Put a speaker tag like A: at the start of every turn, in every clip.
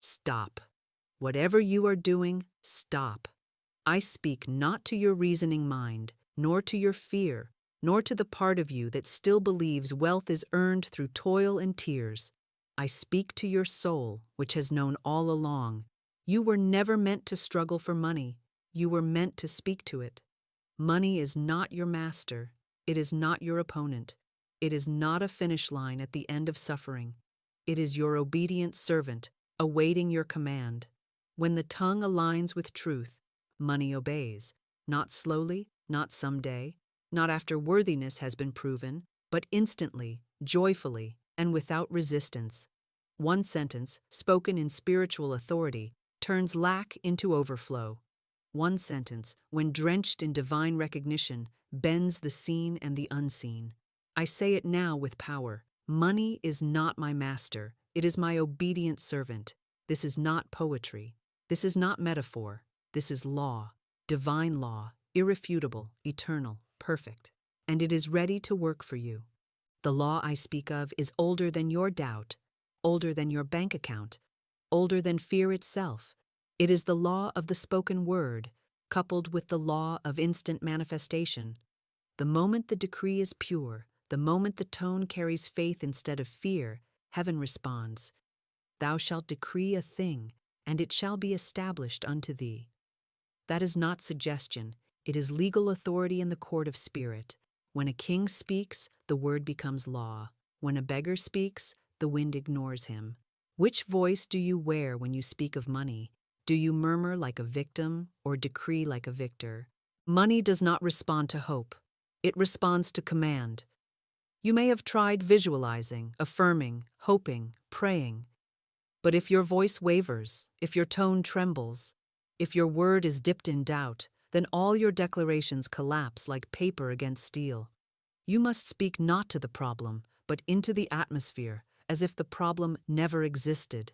A: Stop. Whatever you are doing, stop. I speak not to your reasoning mind, nor to your fear, nor to the part of you that still believes wealth is earned through toil and tears. I speak to your soul, which has known all along. You were never meant to struggle for money. You were meant to speak to it. Money is not your master. It is not your opponent. It is not a finish line at the end of suffering. It is your obedient servant, awaiting your command. When the tongue aligns with truth, money obeys, not slowly, not someday, not after worthiness has been proven, but instantly, joyfully, and without resistance. One sentence, spoken in spiritual authority, turns lack into overflow. One sentence, when drenched in divine recognition, bends the seen and the unseen. I say it now with power. Money is not my master. It is my obedient servant. This is not poetry. This is not metaphor. This is law, divine law, irrefutable, eternal, perfect. And it is ready to work for you. The law I speak of is older than your doubt, older than your bank account, older than fear itself. It is the law of the spoken word, coupled with the law of instant manifestation. The moment the decree is pure, the moment the tone carries faith instead of fear, heaven responds, "Thou shalt decree a thing, and it shall be established unto thee." That is not suggestion. It is legal authority in the court of spirit. When a king speaks, the word becomes law. When a beggar speaks, the wind ignores him. Which voice do you wear when you speak of money? Do you murmur like a victim or decree like a victor? Money does not respond to hope. It responds to command. You may have tried visualizing, affirming, hoping, praying. But if your voice wavers, if your tone trembles, if your word is dipped in doubt, then all your declarations collapse like paper against steel. You must speak not to the problem, but into the atmosphere, as if the problem never existed.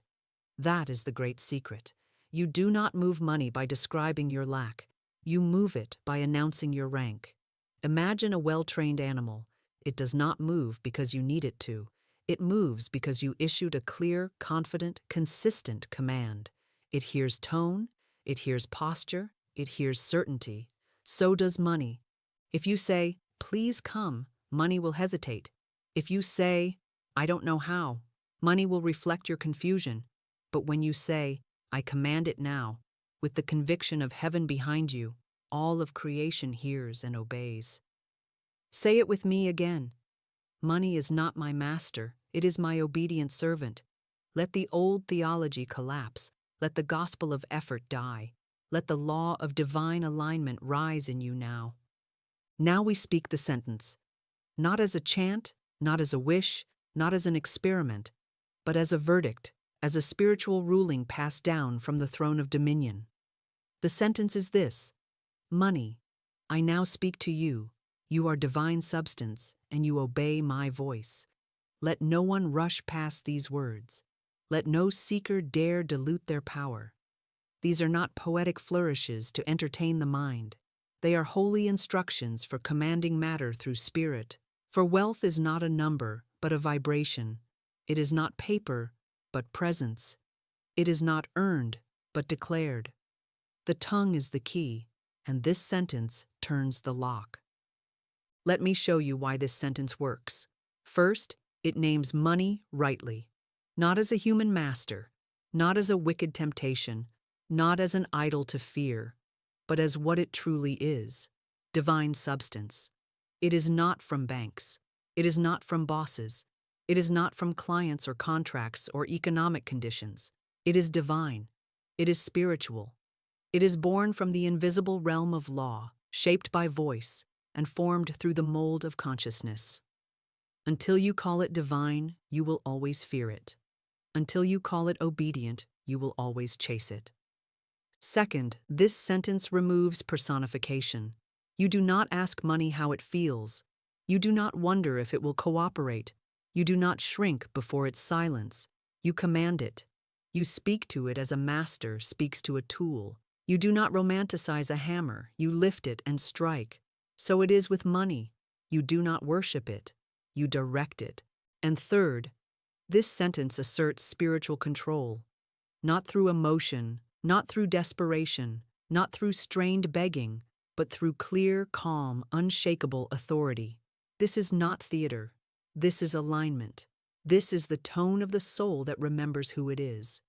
A: That is the great secret. You do not move money by describing your lack. You move it by announcing your rank. Imagine a well-trained animal. It does not move because you need it to. It moves because you issued a clear, confident, consistent command. It hears tone, it hears posture, it hears certainty. So does money. If you say, "Please come," money will hesitate. If you say, "I don't know how," money will reflect your confusion. But when you say, "I command it now," with the conviction of heaven behind you, all of creation hears and obeys. Say it with me again. Money is not my master, it is my obedient servant. Let the old theology collapse. Let the gospel of effort die. Let the law of divine alignment rise in you now. Now we speak the sentence, not as a chant, not as a wish, not as an experiment, but as a verdict, as a spiritual ruling passed down from the throne of dominion. The sentence is this: money, I now speak to you. You are divine substance, and you obey my voice. Let no one rush past these words. Let no seeker dare dilute their power. These are not poetic flourishes to entertain the mind. They are holy instructions for commanding matter through spirit. For wealth is not a number, but a vibration. It is not paper, but presence. It is not earned, but declared. The tongue is the key, and this sentence turns the lock. Let me show you why this sentence works. First, it names money rightly, not as a human master, not as a wicked temptation, not as an idol to fear, but as what it truly is: divine substance. It is not from banks. It is not from bosses. It is not from clients or contracts or economic conditions. It is divine. It is spiritual. It is born from the invisible realm of law, shaped by voice, and formed through the mold of consciousness. Until you call it divine, you will always fear it. Until you call it obedient, you will always chase it. Second, this sentence removes personification. You do not ask money how it feels. You do not wonder if it will cooperate. You do not shrink before its silence. You command it. You speak to it as a master speaks to a tool. You do not romanticize a hammer. You lift it and strike. So it is with money. You do not worship it. You direct it. And third, this sentence asserts spiritual control. not through emotion, not through desperation, not through strained begging, but through clear, calm, unshakable authority. This is not theater. This is alignment. This is the tone of the soul that remembers who it is.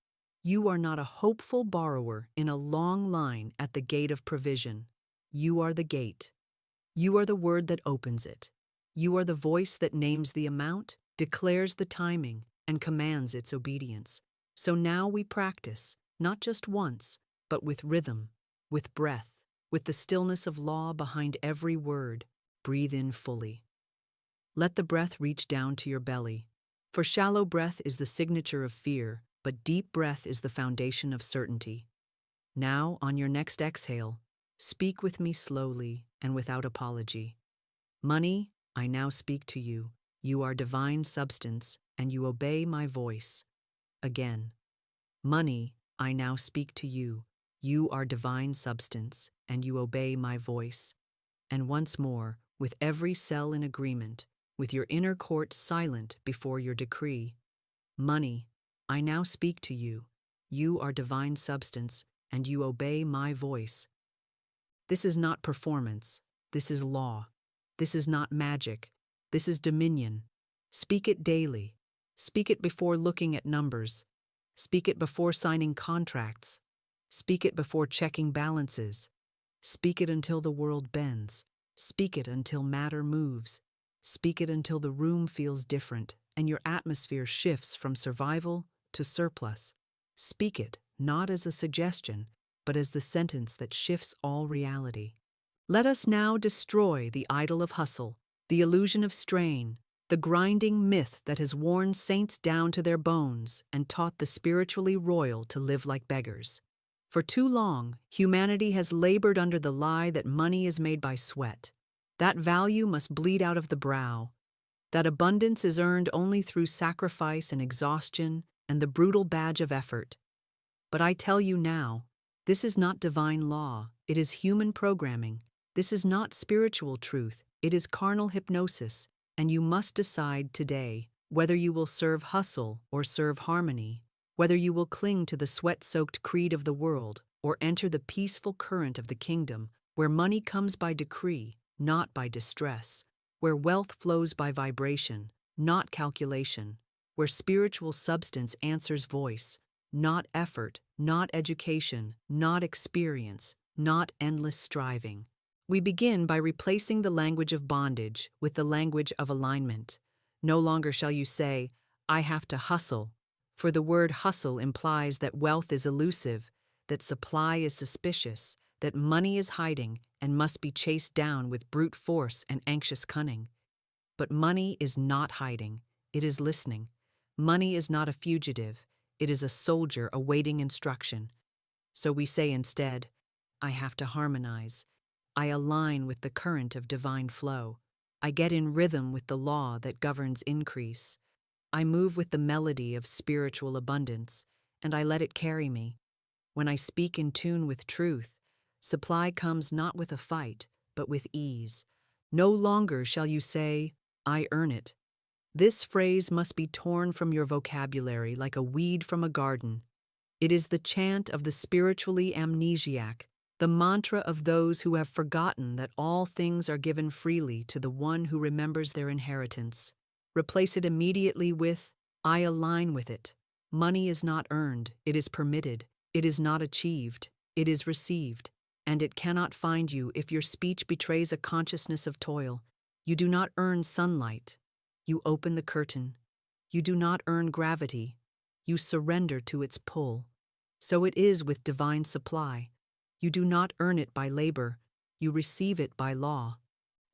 A: You are not a hopeful borrower in a long line at the gate of provision. You are the gate. You are the word that opens it. You are the voice that names the amount, declares the timing, and commands its obedience. So now we practice, not just once, but with rhythm, with breath, with the stillness of law behind every word. Breathe in fully. Let the breath reach down to your belly. For shallow breath is the signature of fear, but deep breath is the foundation of certainty. Now, on your next exhale, speak with me slowly and without apology. Money, I now speak to you. You are divine substance, and you obey my voice. Again. Money, I now speak to you. You are divine substance, and you obey my voice. And once more, with every cell in agreement, with your inner court silent before your decree. Money, I now speak to you. You are divine substance, and you obey my voice. This is not performance. This is law. This is not magic. This is dominion. Speak it daily. Speak it before looking at numbers. Speak it before signing contracts. Speak it before checking balances. Speak it until the world bends. Speak it until matter moves. Speak it until the room feels different and your atmosphere shifts from survival to surplus. Speak it not as a suggestion, but as the sentence that shifts all reality. Let us now destroy the idol of hustle, the illusion of strain, the grinding myth that has worn saints down to their bones and taught the spiritually royal to live like beggars. For too long, humanity has labored under the lie that money is made by sweat. That value must bleed out of the brow. That abundance is earned only through sacrifice and exhaustion and the brutal badge of effort. But I tell you now, this is not divine law, it is human programming. This is not spiritual truth, it is carnal hypnosis, and you must decide today whether you will serve hustle or serve harmony, whether you will cling to the sweat-soaked creed of the world or enter the peaceful current of the kingdom, where money comes by decree, not by distress, where wealth flows by vibration, not calculation, where spiritual substance answers voice, not effort, not education, not experience, not endless striving. We begin by replacing the language of bondage with the language of alignment. No longer shall you say, I have to hustle, for the word hustle implies that wealth is elusive, that supply is suspicious, that money is hiding and must be chased down with brute force and anxious cunning. But money is not hiding, it is listening. Money is not a fugitive, it is a soldier awaiting instruction. So we say instead, I have to harmonize. I align with the current of divine flow. I get in rhythm with the law that governs increase. I move with the melody of spiritual abundance, and I let it carry me. When I speak in tune with truth, supply comes not with a fight, but with ease. No longer shall you say, I earn it. This phrase must be torn from your vocabulary like a weed from a garden. It is the chant of the spiritually amnesiac, the mantra of those who have forgotten that all things are given freely to the one who remembers their inheritance. Replace it immediately with, I align with it. Money is not earned, it is permitted. It is not achieved, it is received. And it cannot find you if your speech betrays a consciousness of toil. You do not earn sunlight. You open the curtain. You do not earn gravity. You surrender to its pull. So it is with divine supply. You do not earn it by labor. You receive it by law.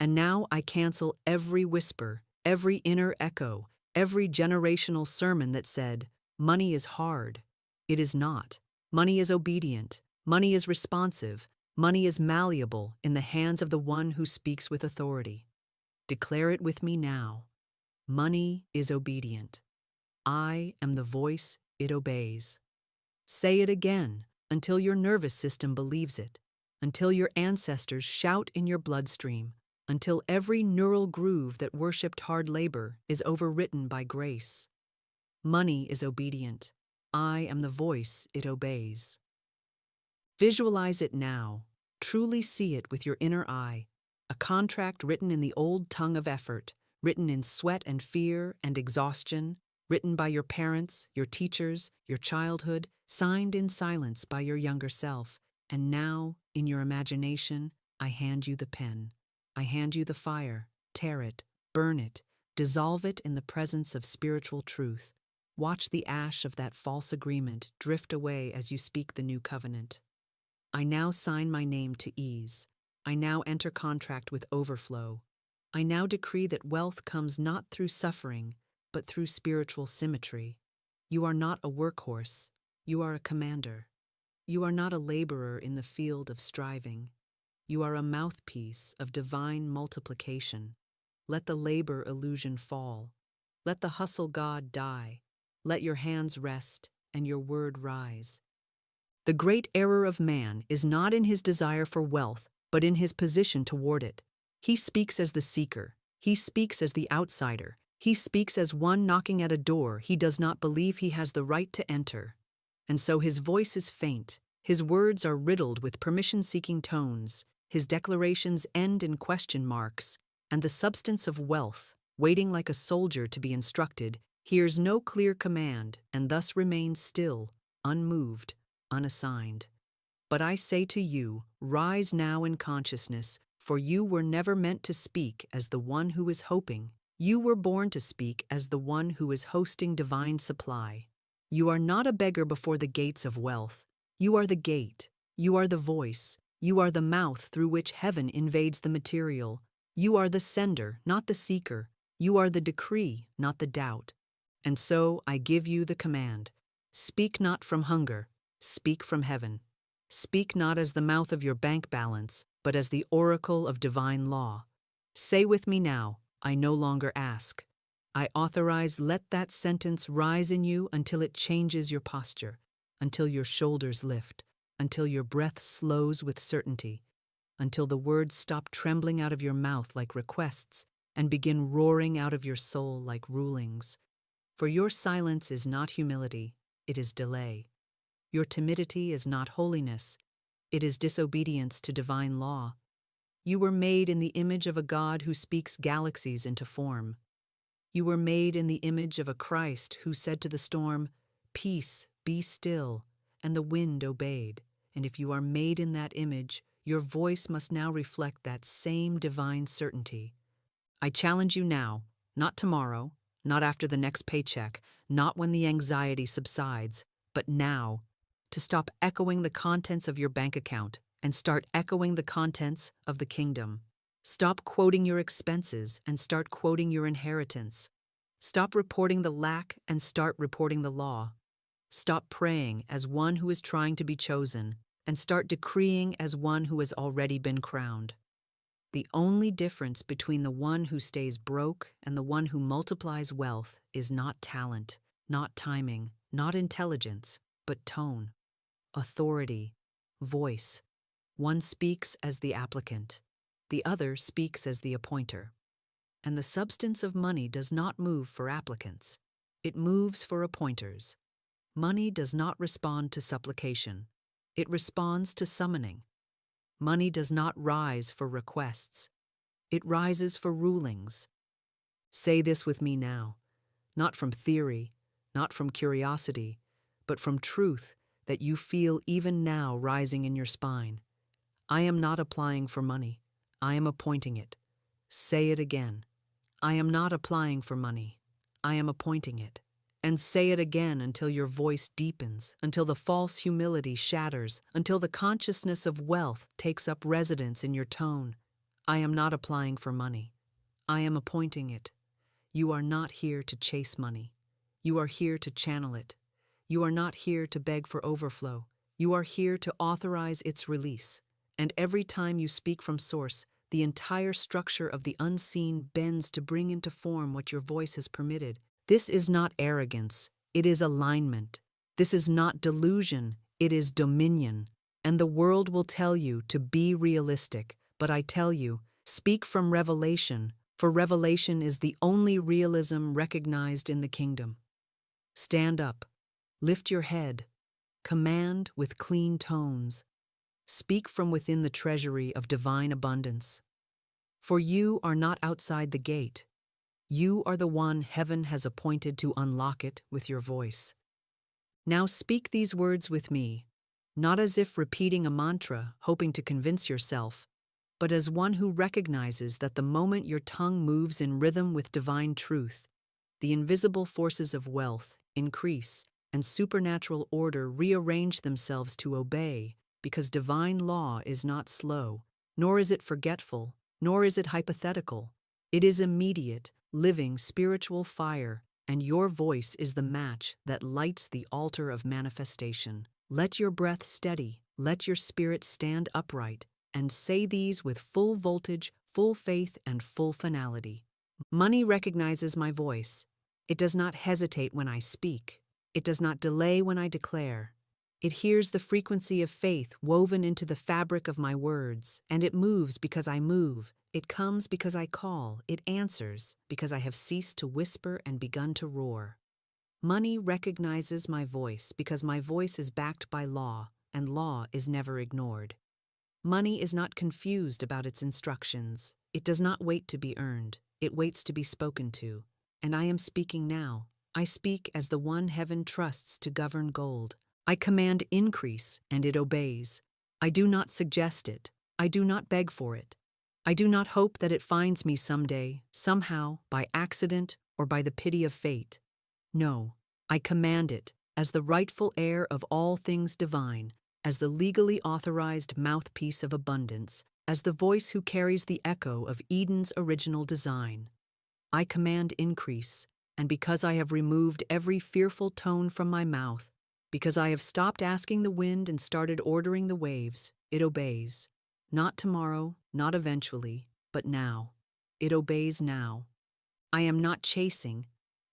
A: And now I cancel every whisper, every inner echo, every generational sermon that said, money is hard. It is not. Money is obedient. Money is responsive. Money is malleable in the hands of the one who speaks with authority. Declare it with me now. Money is obedient. I am the voice it obeys. Say it again until your nervous system believes it, until your ancestors shout in your bloodstream, until every neural groove that worshipped hard labor is overwritten by grace. Money is obedient. I am the voice it obeys. Visualize it now. Truly see it with your inner eye. A contract written in the old tongue of effort, written in sweat and fear and exhaustion, written by your parents, your teachers, your childhood, signed in silence by your younger self. And now, in your imagination, I hand you the pen. I hand you the fire. Tear it, burn it, dissolve it in the presence of spiritual truth. Watch the ash of that false agreement drift away as you speak the new covenant. I now sign my name to ease. I now enter contract with overflow. I now decree that wealth comes not through suffering, but through spiritual symmetry. You are not a workhorse. You are a commander. You are not a laborer in the field of striving. You are a mouthpiece of divine multiplication. Let the labor illusion fall. Let the hustle god die. Let your hands rest and your word rise. The great error of man is not in his desire for wealth, but in his position toward it. He speaks as the seeker. He speaks as the outsider. He speaks as one knocking at a door he does not believe he has the right to enter. And so his voice is faint. His words are riddled with permission-seeking tones. His declarations end in question marks. And the substance of wealth, waiting like a soldier to be instructed, hears no clear command and thus remains still, unmoved, unassigned. But I say to you, rise now in consciousness, for you were never meant to speak as the one who is hoping. You were born to speak as the one who is hosting divine supply. You are not a beggar before the gates of wealth. You are the gate. You are the voice. You are the mouth through which heaven invades the material. You are the sender, not the seeker. You are the decree, not the doubt. And so I give you the command. Speak not from hunger. Speak from heaven. Speak not as the mouth of your bank balance, but as the oracle of divine law. Say with me now, I no longer ask. I authorize, let that sentence rise in you until it changes your posture, until your shoulders lift, until your breath slows with certainty, until the words stop trembling out of your mouth like requests and begin roaring out of your soul like rulings. For your silence is not humility, it is delay. Your timidity is not holiness, it is disobedience to divine law. You were made in the image of a God who speaks galaxies into form. You were made in the image of a Christ who said to the storm, "Peace, be still," and the wind obeyed. And if you are made in that image, your voice must now reflect that same divine certainty. I challenge you now, not tomorrow, not after the next paycheck, not when the anxiety subsides, but now, to stop echoing the contents of your bank account and start echoing the contents of the kingdom. Stop quoting your expenses and start quoting your inheritance. Stop reporting the lack and start reporting the law. Stop praying as one who is trying to be chosen and start decreeing as one who has already been crowned. The only difference between the one who stays broke and the one who multiplies wealth is not talent, not timing, not intelligence, but tone, authority, voice. One speaks as the applicant, the other speaks as the appointer. And the substance of money does not move for applicants. It moves for appointers. Money does not respond to supplication. It responds to summoning. Money does not rise for requests. It rises for rulings. Say this with me now, not from theory, not from curiosity, but from truth that you feel even now rising in your spine. I am not applying for money. I am appointing it. Say it again. I am not applying for money. I am appointing it. And say it again until your voice deepens, until the false humility shatters, until the consciousness of wealth takes up residence in your tone. I am not applying for money. I am appointing it. You are not here to chase money. You are here to channel it. You are not here to beg for overflow. You are here to authorize its release. And every time you speak from source, the entire structure of the unseen bends to bring into form what your voice has permitted. This is not arrogance, it is alignment. This is not delusion, it is dominion. And the world will tell you to be realistic, but I tell you, speak from revelation, for revelation is the only realism recognized in the kingdom. Stand up. Lift your head. Command with clean tones. Speak from within the treasury of divine abundance. For you are not outside the gate. You are the one heaven has appointed to unlock it with your voice. Now speak these words with me, not as if repeating a mantra, hoping to convince yourself, but as one who recognizes that the moment your tongue moves in rhythm with divine truth, the invisible forces of wealth, increase, and supernatural order rearrange themselves to obey, because divine law is not slow, nor is it forgetful, nor is it hypothetical. It is immediate, living spiritual fire, and your voice is the match that lights the altar of manifestation. Let your breath steady, let your spirit stand upright, and say these with full voltage, full faith, and full finality. Money recognizes my voice. It does not hesitate when I speak. It does not delay when I declare. It hears the frequency of faith woven into the fabric of my words, and it moves because I move. It comes because I call. It answers because I have ceased to whisper and begun to roar. Money recognizes my voice because my voice is backed by law, and law is never ignored. Money is not confused about its instructions. It does not wait to be earned. It waits to be spoken to. And I am speaking now. I speak as the one heaven trusts to govern gold. I command increase, and it obeys. I do not suggest it. I do not beg for it. I do not hope that it finds me someday, somehow, by accident or by the pity of fate. No, I command it as the rightful heir of all things divine, as the legally authorized mouthpiece of abundance, as the voice who carries the echo of Eden's original design. I command increase, and because I have removed every fearful tone from my mouth, because I have stopped asking the wind and started ordering the waves, it obeys. Not tomorrow, not eventually, but now. It obeys now. I am not chasing,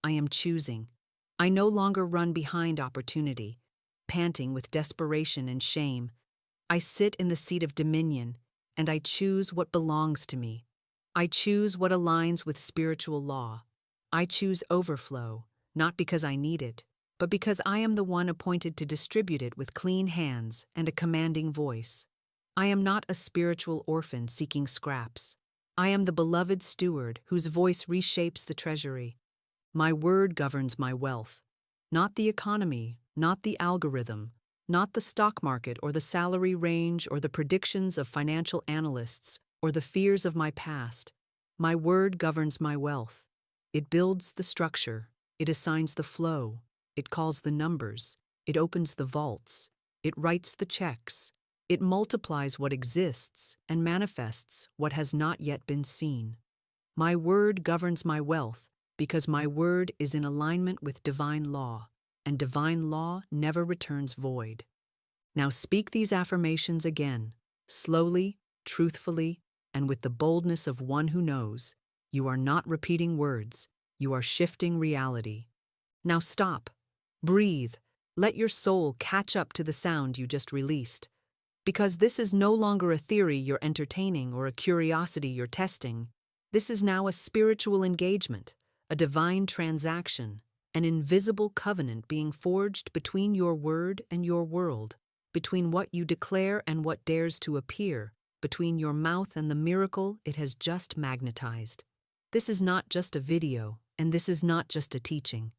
A: I am choosing. I no longer run behind opportunity, panting with desperation and shame. I sit in the seat of dominion, and I choose what belongs to me. I choose what aligns with spiritual law. I choose overflow, not because I need it, but because I am the one appointed to distribute it with clean hands and a commanding voice. I am not a spiritual orphan seeking scraps. I am the beloved steward whose voice reshapes the treasury. My word governs my wealth, not the economy, not the algorithm, not the stock market or the salary range or the predictions of financial analysts or the fears of my past. My word governs my wealth. It builds the structure. It assigns the flow. It calls the numbers. It opens the vaults. It writes the checks. It multiplies what exists and manifests what has not yet been seen. My word governs my wealth because my word is in alignment with divine law, and divine law never returns void. Now speak these affirmations again, slowly, truthfully, and with the boldness of one who knows. You are not repeating words. You are shifting reality. Now stop. Breathe. Let your soul catch up to the sound you just released. Because this is no longer a theory you're entertaining or a curiosity you're testing. This is now a spiritual engagement, a divine transaction, an invisible covenant being forged between your word and your world, between what you declare and what dares to appear, between your mouth and the miracle it has just magnetized. This is not just a video, and this is not just a teaching.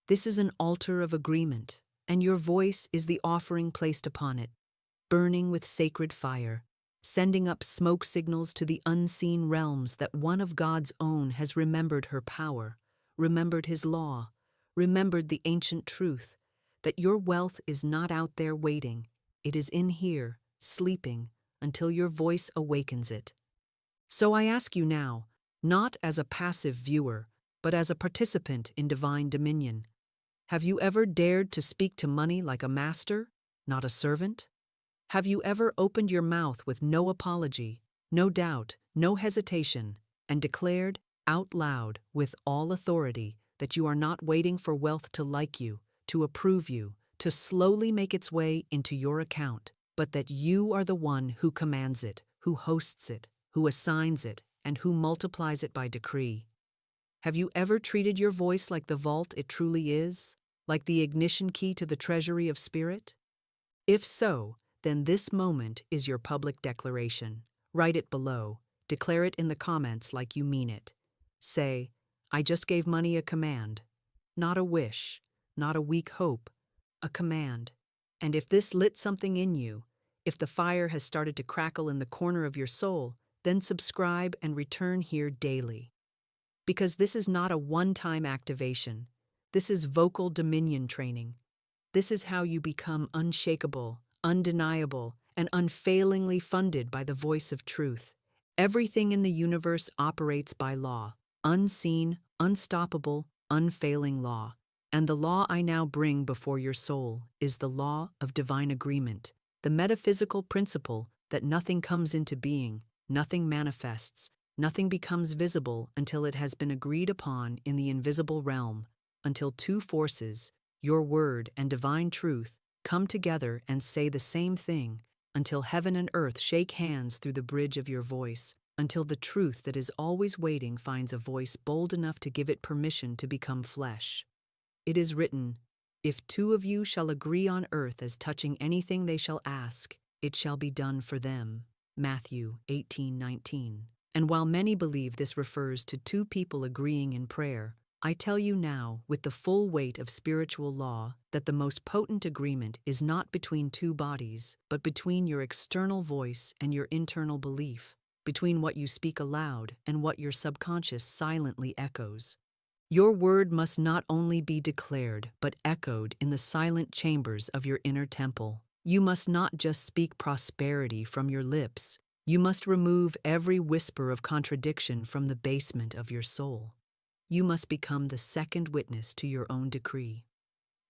A: This is an altar of agreement, and your voice is the offering placed upon it, burning with sacred fire, sending up smoke signals to the unseen realms that one of God's own has remembered her power, remembered his law, remembered the ancient truth, that your wealth is not out there waiting. It is in here, sleeping, until your voice awakens it. So I ask you now, not as a passive viewer, but as a participant in divine dominion. Have you ever dared to speak to money like a master, not a servant? Have you ever opened your mouth with no apology, no doubt, no hesitation, and declared out loud with all authority that you are not waiting for wealth to like you, to approve you, to slowly make its way into your account, but that you are the one who commands it, who hosts it, who assigns it, and who multiplies it by decree? Have you ever treated your voice like the vault it truly is? like the ignition key to the treasury of spirit? If so, then this moment is your public declaration. Write it below. Declare it in the comments like you mean it. Say, I just gave money a command. Not a wish, not a weak hope, a command. And if this lit something in you, if the fire has started to crackle in the corner of your soul, then subscribe and return here daily. Because this is not a one-time activation. This is vocal dominion training. This is how you become unshakable, undeniable, and unfailingly funded by the voice of truth. Everything in the universe operates by law, unseen, unstoppable, unfailing law. And the law I now bring before your soul is the law of divine agreement, the metaphysical principle that nothing comes into being, nothing manifests, nothing becomes visible until it has been agreed upon in the invisible realm, until two forces, your word and divine truth, come together and say the same thing, until heaven and earth shake hands through the bridge of your voice, until the truth that is always waiting finds a voice bold enough to give it permission to become flesh. It is written, if two of you shall agree on earth as touching anything they shall ask, it shall be done for them. Matthew 18:19. And while many believe this refers to two people agreeing in prayer, I tell you now, with the full weight of spiritual law, that the most potent agreement is not between two bodies, but between your external voice and your internal belief, between what you speak aloud and what your subconscious silently echoes. Your word must not only be declared, but echoed in the silent chambers of your inner temple. You must not just speak prosperity from your lips. You must remove every whisper of contradiction from the basement of your soul. You must become the second witness to your own decree.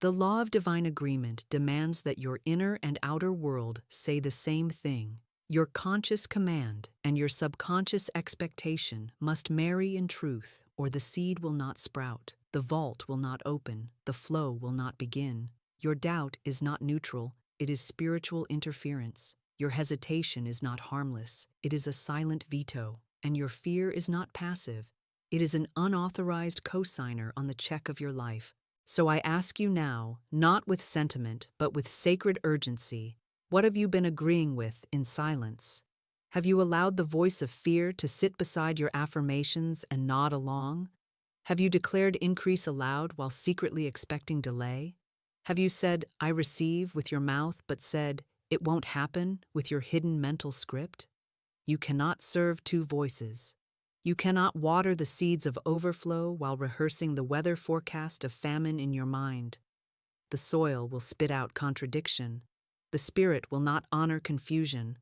A: The law of divine agreement demands that your inner and outer world say the same thing. Your conscious command and your subconscious expectation must marry in truth, or the seed will not sprout, the vault will not open, the flow will not begin. Your doubt is not neutral, it is spiritual interference. Your hesitation is not harmless, it is a silent veto. And your fear is not passive, it is an unauthorized cosigner on the check of your life. So I ask you now, not with sentiment, but with sacred urgency, what have you been agreeing with in silence? Have you allowed the voice of fear to sit beside your affirmations and nod along? Have you declared increase aloud while secretly expecting delay? Have you said, I receive with your mouth, but said, it won't happen with your hidden mental script? You cannot serve two voices. You cannot water the seeds of overflow while rehearsing the weather forecast of famine in your mind. The soil will spit out contradiction. The spirit will not honor confusion.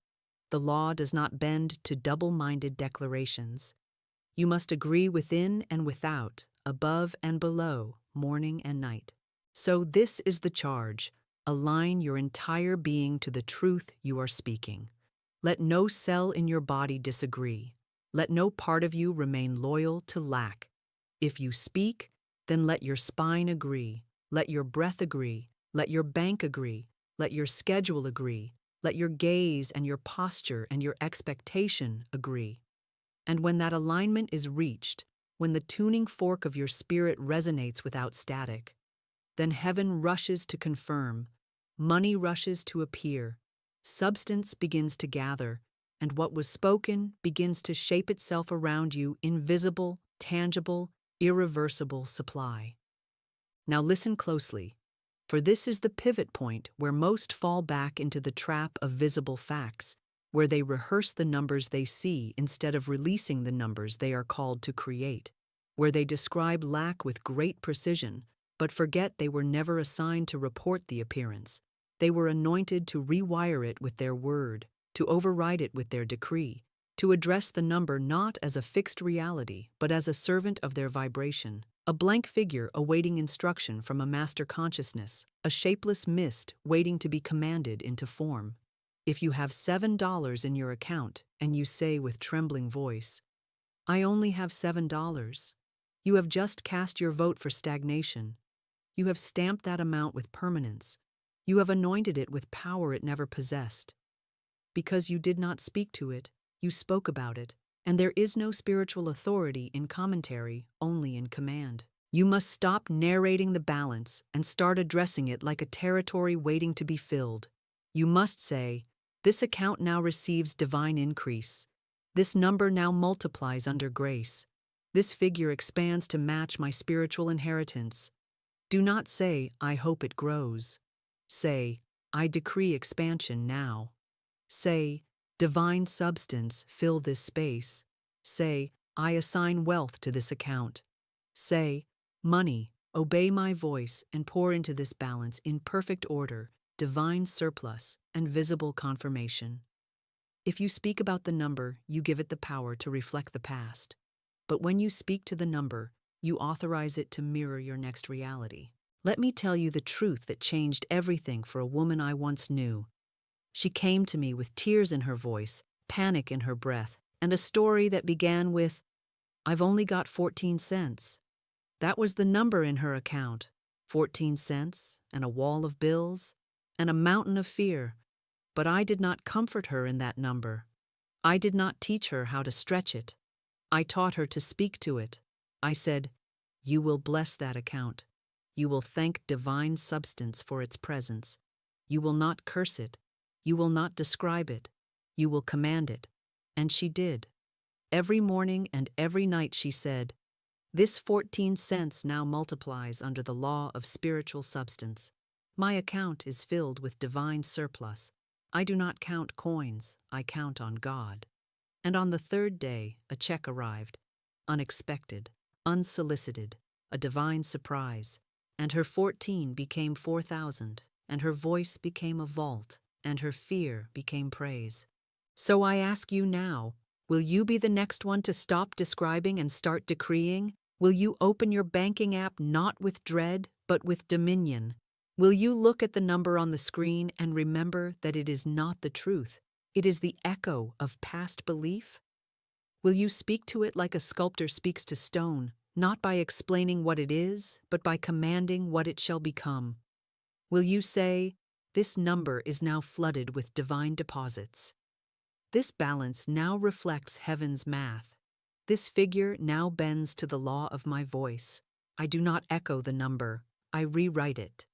A: The law does not bend to double-minded declarations. You must agree within and without, above and below, morning and night. So this is the charge. Align your entire being to the truth you are speaking. Let no cell in your body disagree. Let no part of you remain loyal to lack. If you speak, then let your spine agree. Let your breath agree. Let your bank agree. Let your schedule agree. Let your gaze and your posture and your expectation agree. And when that alignment is reached, when the tuning fork of your spirit resonates without static, then heaven rushes to confirm, money rushes to appear, substance begins to gather, and what was spoken begins to shape itself around you in visible, tangible, irreversible supply. Now listen closely, for this is the pivot point where most fall back into the trap of visible facts, where they rehearse the numbers they see instead of releasing the numbers they are called to create, where they describe lack with great precision, but forget they were never assigned to report the appearance. They were anointed to rewire it with their word, to override it with their decree, to address the number not as a fixed reality, but as a servant of their vibration, a blank figure awaiting instruction from a master consciousness, a shapeless mist waiting to be commanded into form. If you have $7 in your account and you say with trembling voice, I only have $7, you have just cast your vote for stagnation. You have stamped that amount with permanence. You have anointed it with power it never possessed. Because you did not speak to it, you spoke about it, and there is no spiritual authority in commentary, only in command. You must stop narrating the balance and start addressing it like a territory waiting to be filled. You must say, "This account now receives divine increase. This number now multiplies under grace. This figure expands to match my spiritual inheritance." Do not say, "I hope it grows." Say, "I decree expansion now." Say, "Divine substance, fill this space." Say, "I assign wealth to this account." Say, "Money, obey my voice and pour into this balance in perfect order, divine surplus, and visible confirmation." If you speak about the number, you give it the power to reflect the past. But when you speak to the number, you authorize it to mirror your next reality. Let me tell you the truth that changed everything for a woman I once knew. She came to me with tears in her voice, panic in her breath, and a story that began with, "I've only got 14 cents. That was the number in her account. 14 cents, and a wall of bills, and a mountain of fear. But I did not comfort her in that number. I did not teach her how to stretch it. I taught her to speak to it. I said, "You will bless that account. You will thank divine substance for its presence. You will not curse it. You will not describe it. You will command it." And she did. Every morning and every night she said, "This 14 cents now multiplies under the law of spiritual substance. My account is filled with divine surplus. I do not count coins, I count on God." And on the third day, a check arrived, unexpected, unsolicited, a divine surprise, and her 14 became 4,000, and her voice became a vault, and her fear became praise. So I ask you now, will you be the next one to stop describing and start decreeing? Will you open your banking app not with dread, but with dominion? Will you look at the number on the screen and remember that it is not the truth? It is the echo of past belief? Will you speak to it like a sculptor speaks to stone, not by explaining what it is, but by commanding what it shall become? Will you say, "This number is now flooded with divine deposits. This balance now reflects heaven's math. This figure now bends to the law of my voice. I do not echo the number, I rewrite it."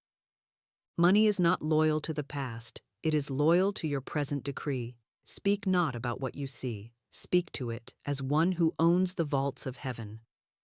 A: Money is not loyal to the past, it is loyal to your present decree. Speak not about what you see, speak to it as one who owns the vaults of heaven.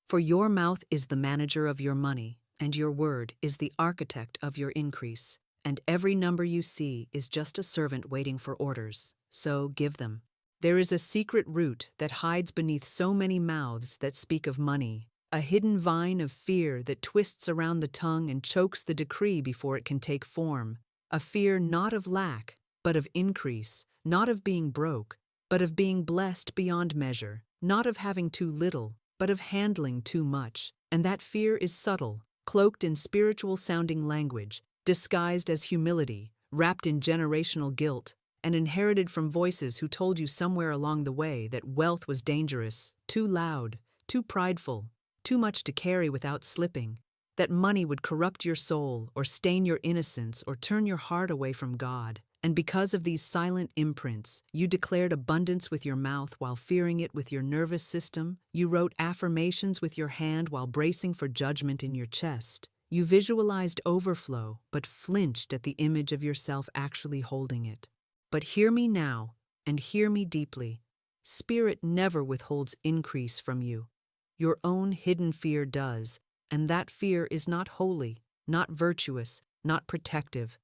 A: For your mouth is the manager of your money, and your word is the architect of your increase. And every number you see is just a servant waiting for orders, so give them. There is a secret root that hides beneath so many mouths that speak of money, a hidden vine of fear that twists around the tongue and chokes the decree before it can take form, a fear not of lack, but of increase, not of being broke, but of being blessed beyond measure, not of having too little, but of handling too much. And that fear is subtle, cloaked in spiritual-sounding language, disguised as humility, wrapped in generational guilt, and inherited from voices who told you somewhere along the way that wealth was dangerous, too loud, too prideful, too much to carry without slipping, that money would corrupt your soul or stain your innocence or turn your heart away from God. And because of these silent imprints, you declared abundance with your mouth while fearing it with your nervous system. You wrote affirmations with your hand while bracing for judgment in your chest. You visualized overflow, but flinched at the image of yourself actually holding it. But hear me now, and hear me deeply. Spirit never withholds increase from you. Your own hidden fear does, and that fear is not holy, not virtuous, not protective.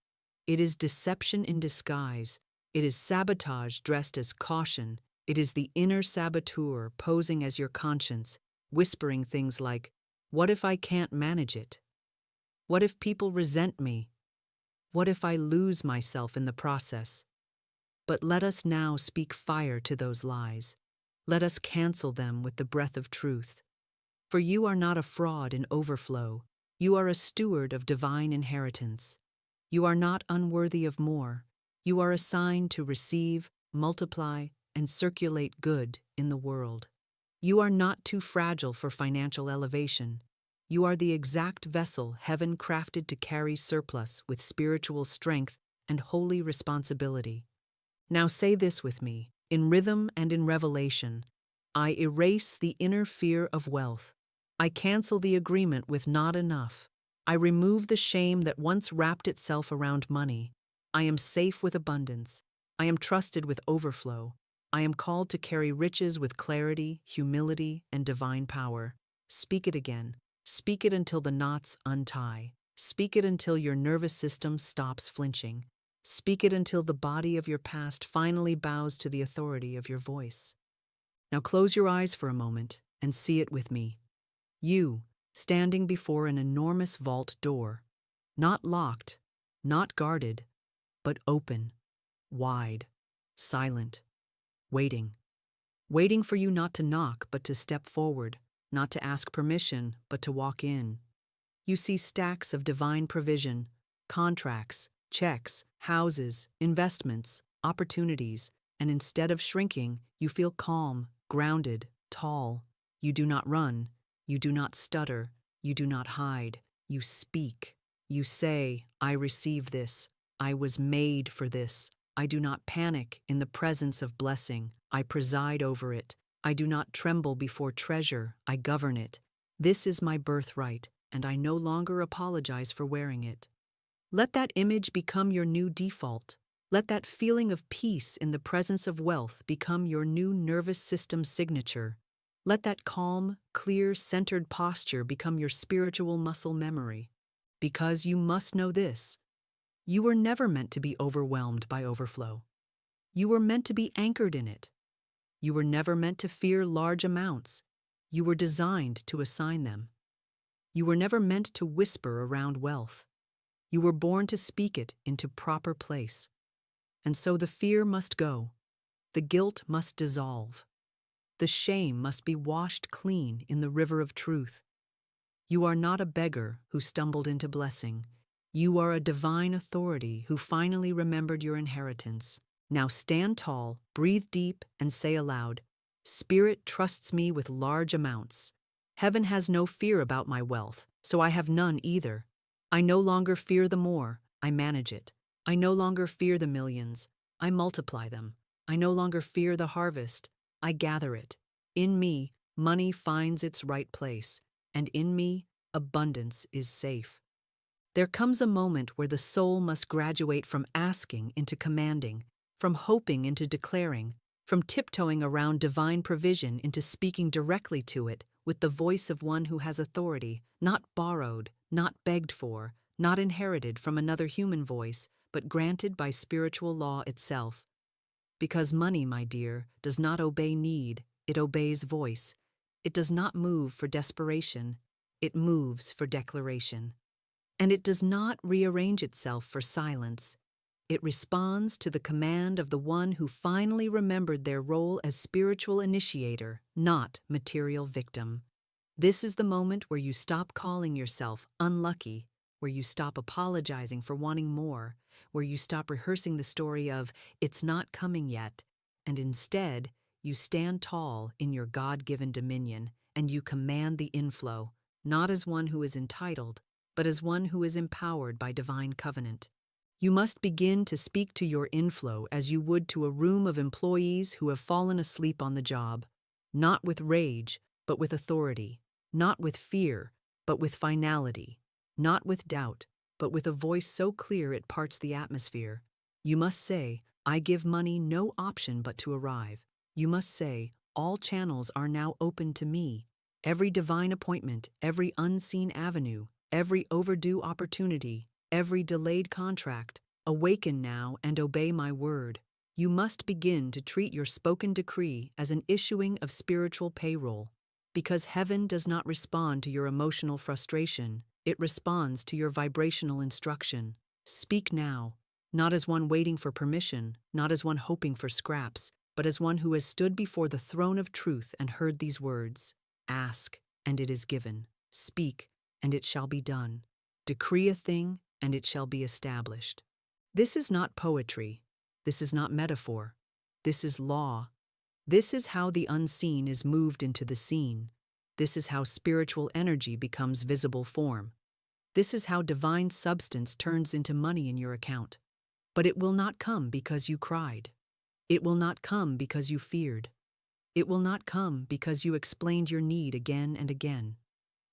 A: It is deception in disguise. It is sabotage dressed as caution. It is the inner saboteur posing as your conscience, whispering things like, "What if I can't manage it? What if people resent me? What if I lose myself in the process?" But let us now speak fire to those lies. Let us cancel them with the breath of truth. For you are not a fraud in overflow. You are a steward of divine inheritance. You are not unworthy of more. You are assigned to receive, multiply, and circulate good in the world. You are not too fragile for financial elevation. You are the exact vessel heaven crafted to carry surplus with spiritual strength and holy responsibility. Now say this with me, in rhythm and in revelation. I erase the inner fear of wealth. I cancel the agreement with not enough. I remove the shame that once wrapped itself around money. I am safe with abundance. I am trusted with overflow. I am called to carry riches with clarity, humility, and divine power. Speak it again. Speak it until the knots untie. Speak it until your nervous system stops flinching. Speak it until the body of your past finally bows to the authority of your voice. Now close your eyes for a moment and see it with me. You, standing before an enormous vault door, not locked, not guarded, but open, wide, silent, waiting. Waiting for you not to knock, but to step forward, not to ask permission, but to walk in. You see stacks of divine provision, contracts, checks, houses, investments, opportunities, and instead of shrinking, you feel calm, grounded, tall. You do not run, you do not stutter, you do not hide, you speak. You say, I receive this, I was made for this. I do not panic in the presence of blessing, I preside over it. I do not tremble before treasure, I govern it. This is my birthright, and I no longer apologize for wearing it. Let that image become your new default. Let that feeling of peace in the presence of wealth become your new nervous system signature. Let that calm, clear, centered posture become your spiritual muscle memory. Because you must know this: you were never meant to be overwhelmed by overflow. You were meant to be anchored in it. You were never meant to fear large amounts. You were designed to assign them. You were never meant to whisper around wealth. You were born to speak it into proper place. And so the fear must go. The guilt must dissolve. The shame must be washed clean in the river of truth. You are not a beggar who stumbled into blessing. You are a divine authority who finally remembered your inheritance. Now stand tall, breathe deep, and say aloud, Spirit trusts me with large amounts. Heaven has no fear about my wealth, so I have none either. I no longer fear the more, I manage it. I no longer fear the millions, I multiply them. I no longer fear the harvest, I gather it. In me, money finds its right place, and in me, abundance is safe. There comes a moment where the soul must graduate from asking into commanding, from hoping into declaring, from tiptoeing around divine provision into speaking directly to it with the voice of one who has authority, not borrowed, not begged for, not inherited from another human voice, but granted by spiritual law itself. Because money, my dear, does not obey need, it obeys voice. It does not move for desperation, it moves for declaration. And it does not rearrange itself for silence. It responds to the command of the one who finally remembered their role as spiritual initiator, not material victim. This is the moment where you stop calling yourself unlucky, where you stop apologizing for wanting more, where you stop rehearsing the story of, it's not coming yet, and instead, you stand tall in your God-given dominion, and you command the inflow, not as one who is entitled, but as one who is empowered by divine covenant. You must begin to speak to your inflow as you would to a room of employees who have fallen asleep on the job, not with rage, but with authority, not with fear, but with finality, not with doubt, but with a voice so clear it parts the atmosphere. You must say, I give money no option but to arrive. You must say, all channels are now open to me. Every divine appointment, every unseen avenue, every overdue opportunity, every delayed contract, awaken now and obey my word. You must begin to treat your spoken decree as an issuing of spiritual payroll, because heaven does not respond to your emotional frustration, it responds to your vibrational instruction. Speak now, not as one waiting for permission, not as one hoping for scraps, but as one who has stood before the throne of truth and heard these words. Ask, and it is given. Speak, and it shall be done. Decree a thing, and it shall be established. This is not poetry. This is not metaphor. This is law. This is how the unseen is moved into the seen. This is how spiritual energy becomes visible form. This is how divine substance turns into money in your account. But it will not come because you cried. It will not come because you feared. It will not come because you explained your need again and again.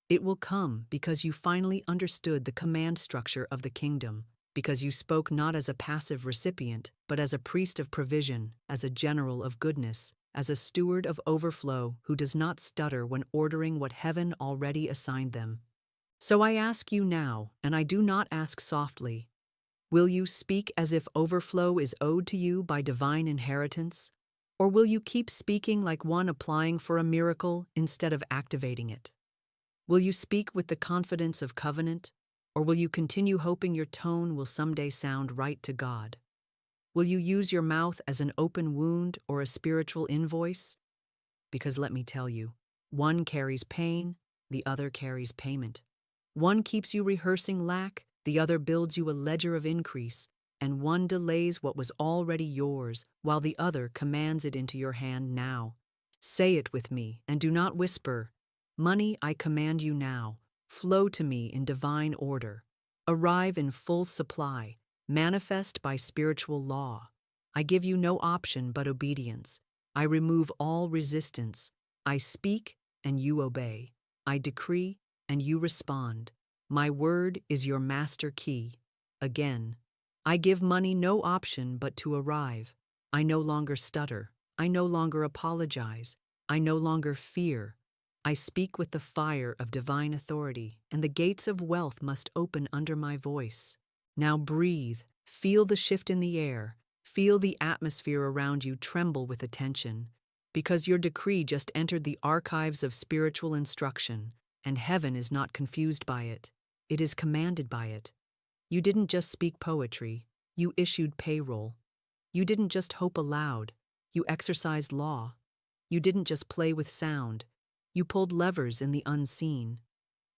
A: It will come because you finally understood the command structure of the kingdom, because you spoke not as a passive recipient, but as a priest of provision, as a general of goodness, as a steward of overflow who does not stutter when ordering what heaven already assigned them. So I ask you now, and I do not ask softly, will you speak as if overflow is owed to you by divine inheritance? Or will you keep speaking like one applying for a miracle instead of activating it? Will you speak with the confidence of covenant, or will you continue hoping your tone will someday sound right to God? Will you use your mouth as an open wound or a spiritual invoice? Because let me tell you, one carries pain, the other carries payment. One keeps you rehearsing lack, the other builds you a ledger of increase, and one delays what was already yours, while the other commands it into your hand now. Say it with me, and do not whisper. Money, I command you now, flow to me in divine order. Arrive in full supply, manifest by spiritual law. I give you no option but obedience. I remove all resistance. I speak, and you obey. I decree, and you respond. My word is your master key. Again, I give money no option but to arrive. I no longer stutter. I no longer apologize. I no longer fear. I speak with the fire of divine authority, and the gates of wealth must open under my voice. Now breathe, feel the shift in the air, feel the atmosphere around you tremble with attention, because your decree just entered the archives of spiritual instruction, and heaven is not confused by it. It is commanded by it. You didn't just speak poetry, you issued payroll. You didn't just hope aloud, you exercised law. You didn't just play with sound, you pulled levers in the unseen.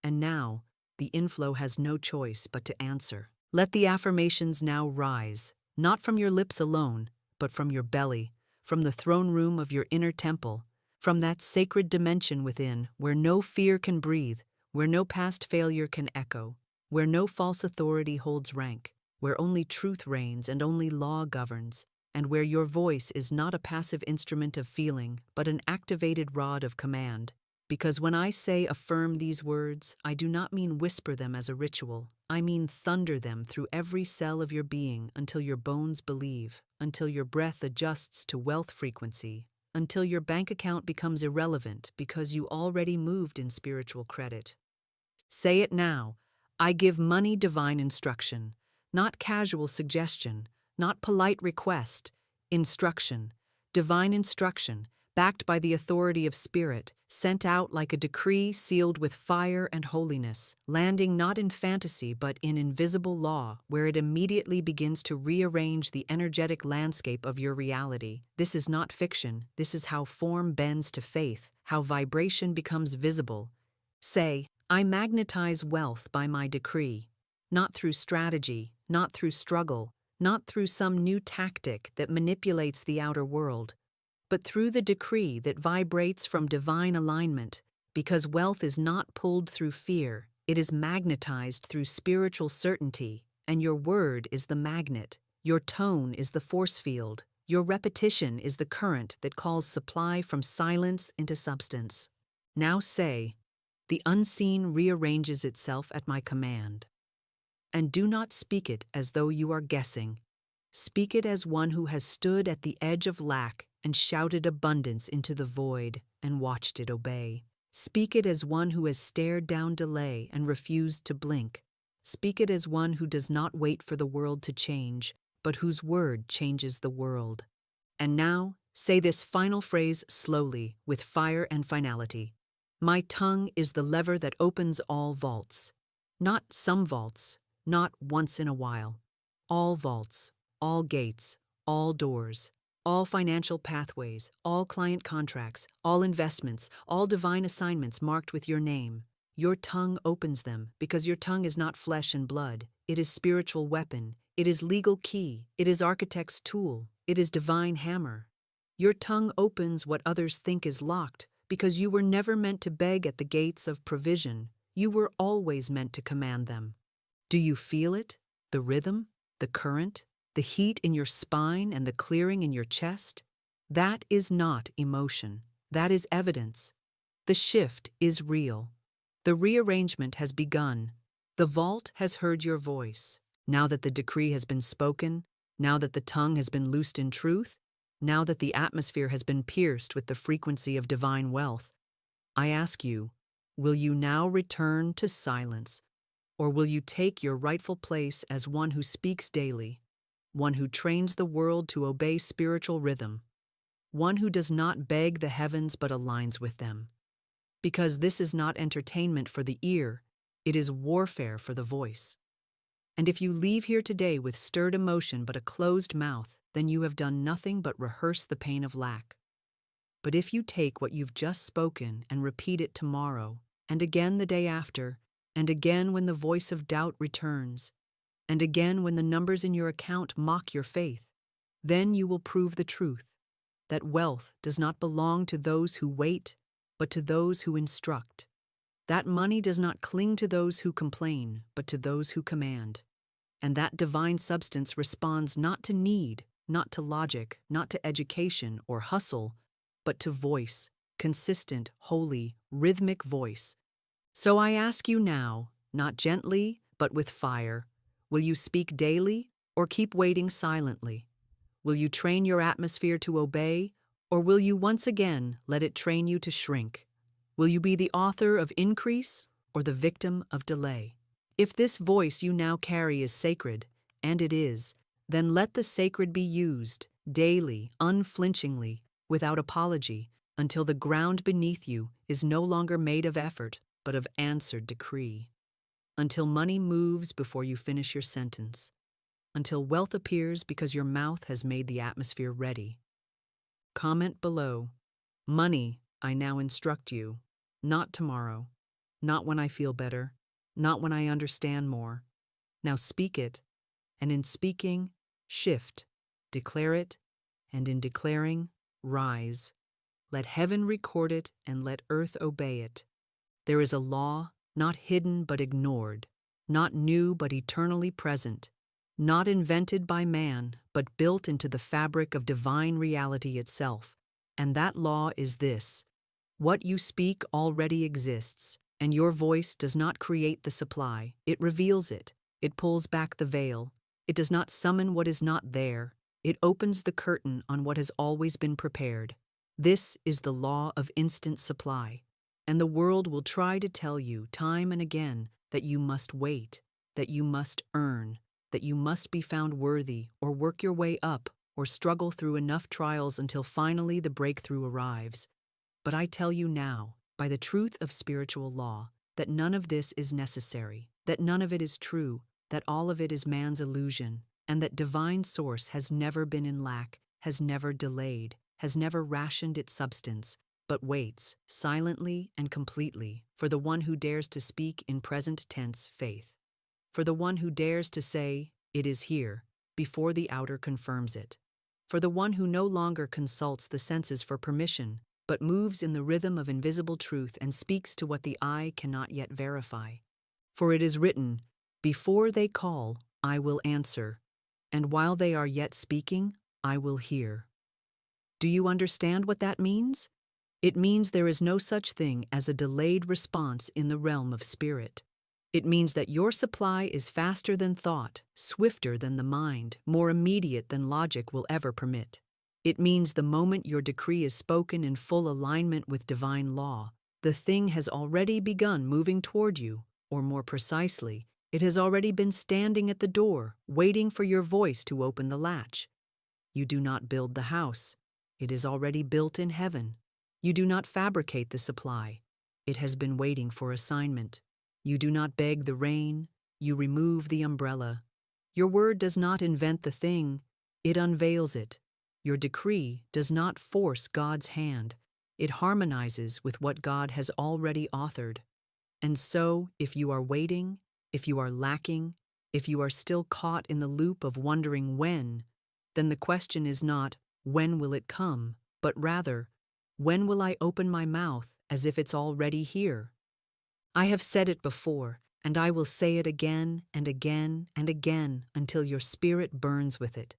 A: And now, the inflow has no choice but to answer. Let the affirmations now rise, not from your lips alone, but from your belly, from the throne room of your inner temple, from that sacred dimension within where no fear can breathe, where no past failure can echo, where no false authority holds rank, where only truth reigns and only law governs, and where your voice is not a passive instrument of feeling, but an activated rod of command. Because when I say affirm these words, I do not mean whisper them as a ritual. I mean thunder them through every cell of your being until your bones believe, until your breath adjusts to wealth frequency, until your bank account becomes irrelevant because you already moved in spiritual credit. Say it now. I give money divine instruction, not casual suggestion, not polite request, instruction, divine instruction, backed by the authority of spirit, sent out like a decree sealed with fire and holiness, landing not in fantasy but in invisible law, where it immediately begins to rearrange the energetic landscape of your reality. This is not fiction. This is how form bends to faith, how vibration becomes visible. Say, I magnetize wealth by my decree, not through strategy, not through struggle, not through some new tactic that manipulates the outer world, but through the decree that vibrates from divine alignment, because wealth is not pulled through fear, it is magnetized through spiritual certainty, and your word is the magnet, your tone is the force field, your repetition is the current that calls supply from silence into substance. Now say, the unseen rearranges itself at my command. And do not speak it as though you are guessing. Speak it as one who has stood at the edge of lack and shouted abundance into the void and watched it obey. Speak it as one who has stared down delay and refused to blink. Speak it as one who does not wait for the world to change, but whose word changes the world. And now, say this final phrase slowly, with fire and finality. My tongue is the lever that opens all vaults. Not some vaults, not once in a while. All vaults, all gates, all doors, all financial pathways, all client contracts, all investments, all divine assignments marked with your name. Your tongue opens them because your tongue is not flesh and blood. It is spiritual weapon. It is legal key. It is architect's tool. It is divine hammer. Your tongue opens what others think is locked because you were never meant to beg at the gates of provision. You were always meant to command them. Do you feel it? The rhythm? The current? The heat in your spine and the clearing in your chest? That is not emotion. That is evidence. The shift is real. The rearrangement has begun. The vault has heard your voice. Now that the decree has been spoken, now that the tongue has been loosed in truth, now that the atmosphere has been pierced with the frequency of divine wealth, I ask you, will you now return to silence, or will you take your rightful place as one who speaks daily, one who trains the world to obey spiritual rhythm, one who does not beg the heavens but aligns with them? Because this is not entertainment for the ear, it is warfare for the voice. And if you leave here today with stirred emotion but a closed mouth, then you have done nothing but rehearse the pain of lack. But if you take what you've just spoken and repeat it tomorrow, and again the day after, and again when the voice of doubt returns, and again when the numbers in your account mock your faith, then you will prove the truth, that wealth does not belong to those who wait, but to those who instruct. That money does not cling to those who complain, but to those who command. And that divine substance responds not to need, not to logic, not to education or hustle, but to voice, consistent, holy, rhythmic voice. So I ask you now, not gently, but with fire, will you speak daily or keep waiting silently? Will you train your atmosphere to obey, or will you once again let it train you to shrink? Will you be the author of increase or the victim of delay? If this voice you now carry is sacred, and it is, then let the sacred be used, daily, unflinchingly, without apology, until the ground beneath you is no longer made of effort, but of answered decree. Until money moves before you finish your sentence. Until wealth appears because your mouth has made the atmosphere ready. Comment below. Money, I now instruct you. Not tomorrow. Not when I feel better. Not when I understand more. Now speak it, and in speaking, shift, declare it, and in declaring, rise. Let heaven record it, and let earth obey it. There is a law, not hidden but ignored, not new but eternally present, not invented by man, but built into the fabric of divine reality itself. And that law is this: what you speak already exists, and your voice does not create the supply, it reveals it. It pulls back the veil. It does not summon what is not there. It opens the curtain on what has always been prepared. This is the law of instant supply. And the world will try to tell you time and again that you must wait, that you must earn, that you must be found worthy, or work your way up, or struggle through enough trials until finally the breakthrough arrives. But I tell you now, by the truth of spiritual law, that none of this is necessary, that none of it is true, that all of it is man's illusion, and that divine source has never been in lack, has never delayed, has never rationed its substance, but waits, silently and completely, for the one who dares to speak in present tense faith. For the one who dares to say, "It is here," before the outer confirms it. For the one who no longer consults the senses for permission, but moves in the rhythm of invisible truth and speaks to what the eye cannot yet verify. For it is written, "Before they call, I will answer, and while they are yet speaking, I will hear." Do you understand what that means? It means there is no such thing as a delayed response in the realm of spirit. It means that your supply is faster than thought, swifter than the mind, more immediate than logic will ever permit. It means the moment your decree is spoken in full alignment with divine law, the thing has already begun moving toward you, or more precisely, it has already been standing at the door, waiting for your voice to open the latch. You do not build the house. It is already built in heaven. You do not fabricate the supply. It has been waiting for assignment. You do not beg the rain. You remove the umbrella. Your word does not invent the thing. It unveils it. Your decree does not force God's hand. It harmonizes with what God has already authored. And so, if you are waiting, if you are lacking, if you are still caught in the loop of wondering when, then the question is not, when will it come, but rather, when will I open my mouth as if it's already here? I have said it before, and I will say it again and again and again until your spirit burns with it.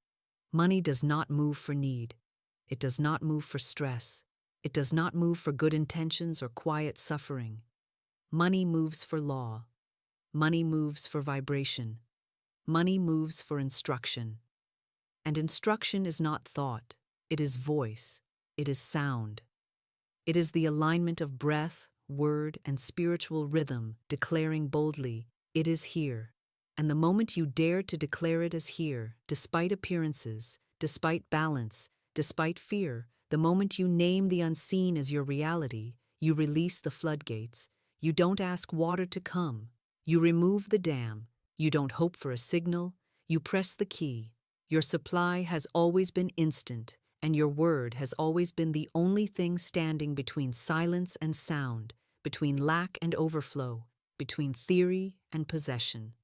A: Money does not move for need. It does not move for stress. It does not move for good intentions or quiet suffering. Money moves for law. Money moves for vibration. Money moves for instruction. And instruction is not thought, it is voice, it is sound. It is the alignment of breath, word, and spiritual rhythm declaring boldly, "It is here." And the moment you dare to declare it as here, despite appearances, despite balance, despite fear, the moment you name the unseen as your reality, you release the floodgates. You don't ask water to come. You remove the dam. You don't hope for a signal. You press the key. Your supply has always been instant, and your word has always been the only thing standing between silence and sound, between lack and overflow, between theory and possession.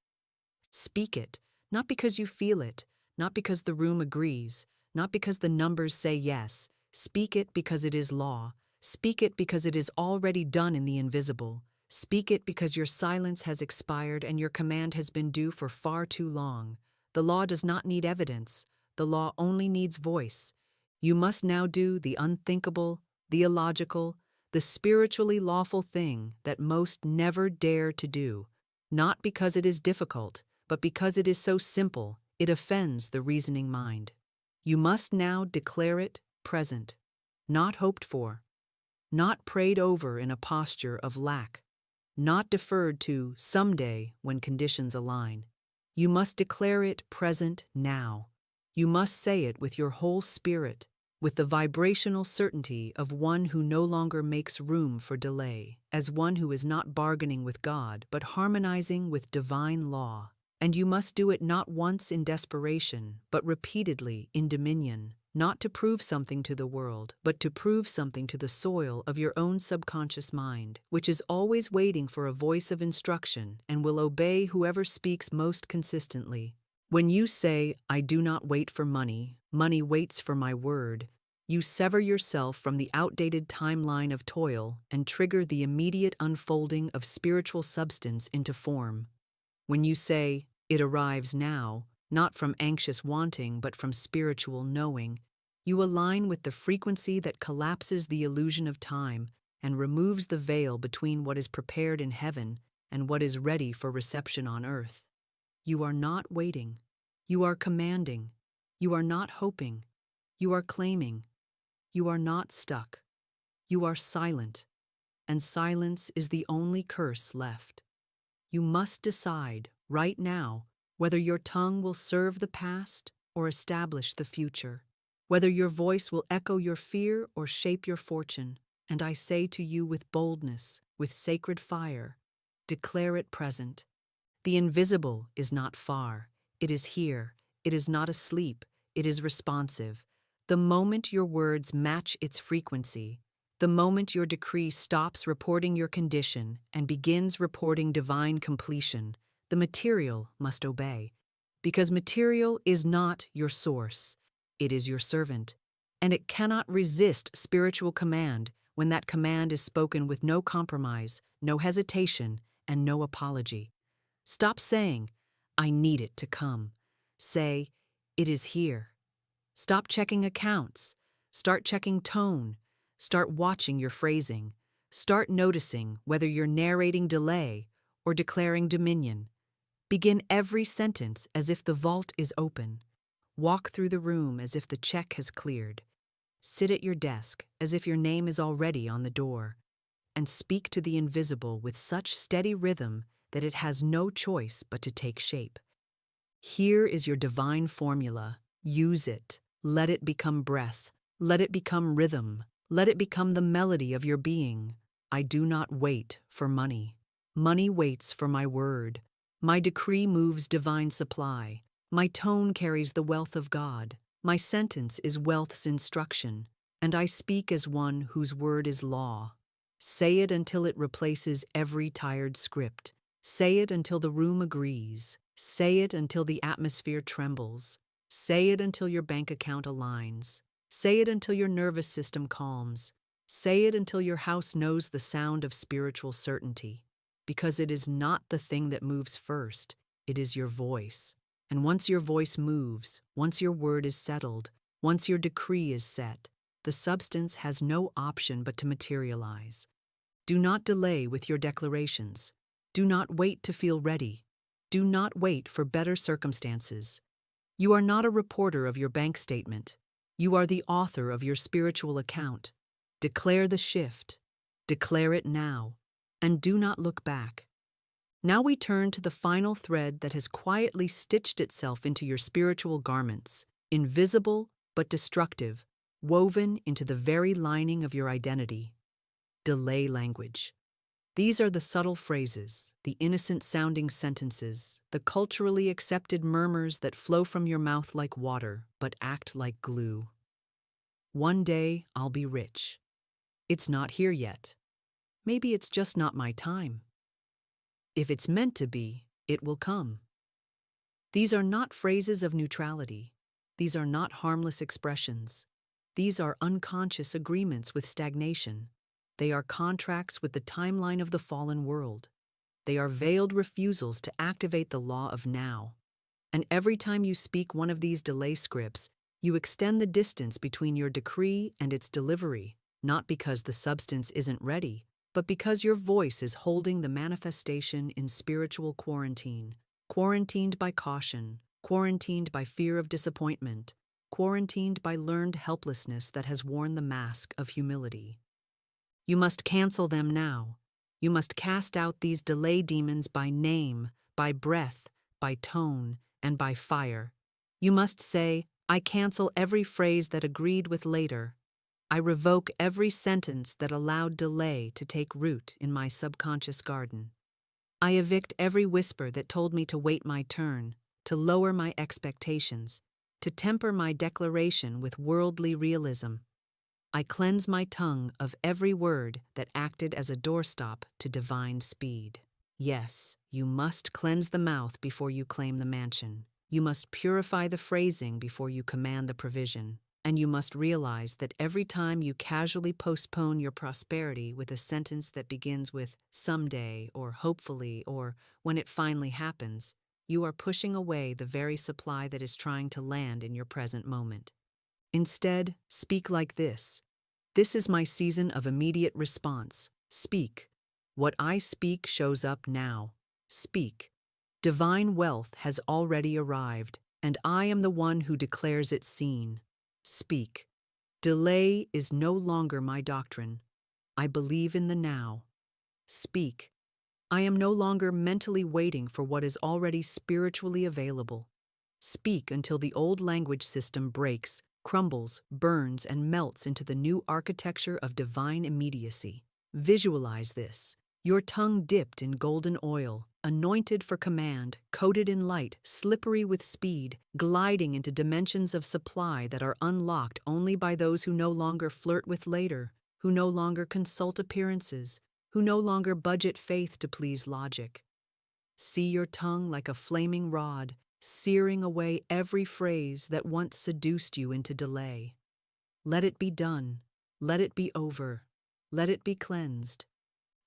A: Speak it, not because you feel it, not because the room agrees, not because the numbers say yes. Speak it because it is law. Speak it because it is already done in the invisible. Speak it because your silence has expired and your command has been due for far too long. The law does not need evidence. The law only needs voice. You must now do the unthinkable, the illogical, the spiritually lawful thing that most never dare to do, not because it is difficult, but because it is so simple, it offends the reasoning mind. You must now declare it present, not hoped for, not prayed over in a posture of lack, not deferred to someday when conditions align. You must declare it present now. You must say it with your whole spirit, with the vibrational certainty of one who no longer makes room for delay, as one who is not bargaining with God, but harmonizing with divine law. And you must do it not once in desperation, but repeatedly in dominion, not to prove something to the world, but to prove something to the soil of your own subconscious mind, which is always waiting for a voice of instruction and will obey whoever speaks most consistently. When you say, "I do not wait for money, money waits for my word," you sever yourself from the outdated timeline of toil and trigger the immediate unfolding of spiritual substance into form. When you say, "It arrives now," not from anxious wanting but from spiritual knowing, you align with the frequency that collapses the illusion of time and removes the veil between what is prepared in heaven and what is ready for reception on earth. You are not waiting. You are commanding. You are not hoping. You are claiming. You are not stuck. You are silent. And silence is the only curse left. You must decide, right now, whether your tongue will serve the past or establish the future, whether your voice will echo your fear or shape your fortune. And I say to you with boldness, with sacred fire, declare it present. The invisible is not far. It is here. It is not asleep. It is responsive. The moment your words match its frequency, the moment your decree stops reporting your condition and begins reporting divine completion, the material must obey. Because material is not your source. It is your servant. And it cannot resist spiritual command when that command is spoken with no compromise, no hesitation, and no apology. Stop saying, "I need it to come." Say, "It is here." Stop checking accounts. Start checking tone. Start watching your phrasing. Start noticing whether you're narrating delay or declaring dominion. Begin every sentence as if the vault is open. Walk through the room as if the check has cleared. Sit at your desk as if your name is already on the door. And speak to the invisible with such steady rhythm that it has no choice but to take shape. Here is your divine formula. Use it. Let it become breath. Let it become rhythm. Let it become the melody of your being. I do not wait for money. Money waits for my word. My decree moves divine supply. My tone carries the wealth of God. My sentence is wealth's instruction. And I speak as one whose word is law. Say it until it replaces every tired script. Say it until the room agrees. Say it until the atmosphere trembles. Say it until your bank account aligns. Say it until your nervous system calms. Say it until your house knows the sound of spiritual certainty. Because it is not the thing that moves first, it is your voice. And once your voice moves, once your word is settled, once your decree is set, the substance has no option but to materialize. Do not delay with your declarations. Do not wait to feel ready. Do not wait for better circumstances. You are not a reporter of your bank statement. You are the author of your spiritual account. Declare the shift. Declare it now. And do not look back. Now we turn to the final thread that has quietly stitched itself into your spiritual garments, invisible but destructive, woven into the very lining of your identity. Delay language. These are the subtle phrases, the innocent-sounding sentences, the culturally accepted murmurs that flow from your mouth like water but act like glue. One day I'll be rich. It's not here yet. Maybe it's just not my time. If it's meant to be, it will come. These are not phrases of neutrality. These are not harmless expressions. These are unconscious agreements with stagnation. They are contracts with the timeline of the fallen world. They are veiled refusals to activate the law of now. And every time you speak one of these delay scripts, you extend the distance between your decree and its delivery, not because the substance isn't ready, but because your voice is holding the manifestation in spiritual quarantine, quarantined by caution, quarantined by fear of disappointment, quarantined by learned helplessness that has worn the mask of humility. You must cancel them now. You must cast out these delay demons by name, by breath, by tone, and by fire. You must say, I cancel every phrase that agreed with later. I revoke every sentence that allowed delay to take root in my subconscious garden. I evict every whisper that told me to wait my turn, to lower my expectations, to temper my declaration with worldly realism. I cleanse my tongue of every word that acted as a doorstop to divine speed. Yes, you must cleanse the mouth before you claim the mansion. You must purify the phrasing before you command the provision. And you must realize that every time you casually postpone your prosperity with a sentence that begins with someday or hopefully or when it finally happens, you are pushing away the very supply that is trying to land in your present moment. Instead, speak like this. This is my season of immediate response. Speak. What I speak shows up now. Speak. Divine wealth has already arrived, and I am the one who declares it seen. Speak. Delay is no longer my doctrine. I believe in the now. Speak. I am no longer mentally waiting for what is already spiritually available. Speak until the old language system breaks, crumbles, burns, and melts into the new architecture of divine immediacy. Visualize this. Your tongue dipped in golden oil, anointed for command, coated in light, slippery with speed, gliding into dimensions of supply that are unlocked only by those who no longer flirt with later, who no longer consult appearances, who no longer budget faith to please logic. See your tongue like a flaming rod, searing away every phrase that once seduced you into delay. Let it be done. Let it be over. Let it be cleansed.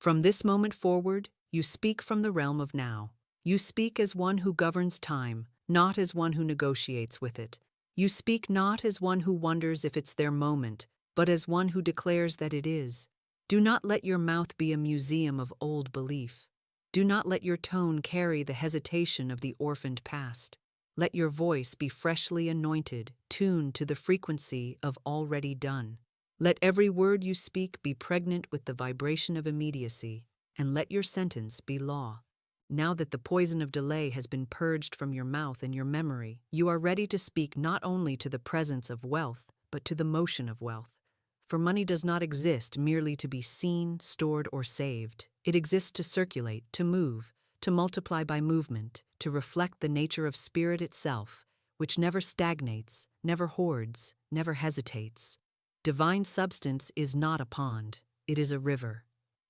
A: From this moment forward, you speak from the realm of now. You speak as one who governs time, not as one who negotiates with it. You speak not as one who wonders if it's their moment, but as one who declares that it is. Do not let your mouth be a museum of old belief. Do not let your tone carry the hesitation of the orphaned past. Let your voice be freshly anointed, tuned to the frequency of already done. Let every word you speak be pregnant with the vibration of immediacy, and let your sentence be law. Now that the poison of delay has been purged from your mouth and your memory, you are ready to speak not only to the presence of wealth, but to the motion of wealth. For money does not exist merely to be seen, stored, or saved. It exists to circulate, to move, to multiply by movement, to reflect the nature of spirit itself, which never stagnates, never hoards, never hesitates. Divine substance is not a pond, it is a river.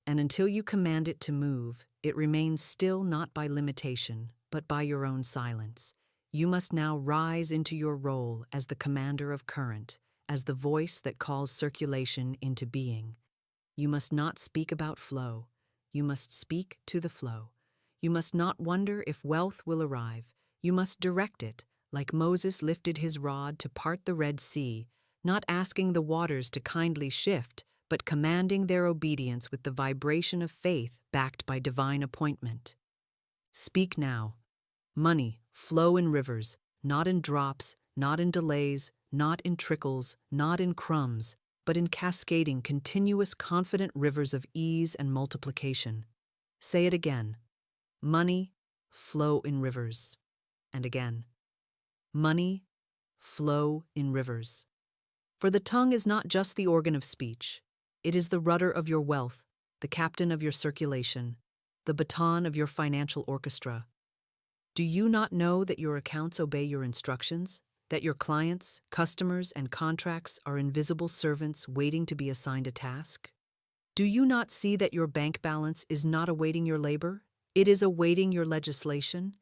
A: And until you command it to move, it remains still not by limitation, but by your own silence. You must now rise into your role as the commander of current, as the voice that calls circulation into being. You must not speak about flow. You must speak to the flow. You must not wonder if wealth will arrive. You must direct it, like Moses lifted his rod to part the Red Sea, not asking the waters to kindly shift, but commanding their obedience with the vibration of faith backed by divine appointment. Speak now. Money, flow in rivers, not in drops, not in delays, not in trickles, not in crumbs, but in cascading, continuous, confident rivers of ease and multiplication. Say it again. Money, flow in rivers. And again. Money, flow in rivers. For the tongue is not just the organ of speech. It is the rudder of your wealth, the captain of your circulation, the baton of your financial orchestra. Do you not know that your accounts obey your instructions? That your clients, customers, and contracts are invisible servants waiting to be assigned a task? Do you not see that your bank balance is not awaiting your labor? It is awaiting your legislation?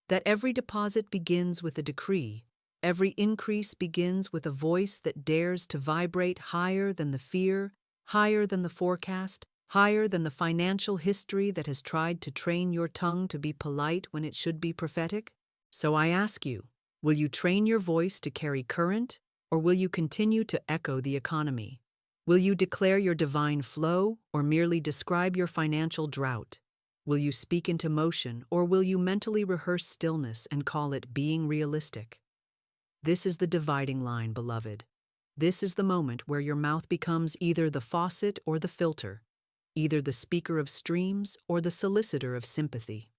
A: That every deposit begins with a decree, every increase begins with a voice that dares to vibrate higher than the fear, higher than the forecast, higher than the financial history that has tried to train your tongue to be polite when it should be prophetic? So I ask you, will you train your voice to carry current, or will you continue to echo the economy? Will you declare your divine flow, or merely describe your financial drought? Will you speak into motion, or will you mentally rehearse stillness and call it being realistic? This is the dividing line, beloved. This is the moment where your mouth becomes either the faucet or the filter, either the speaker of streams or the solicitor of sympathy.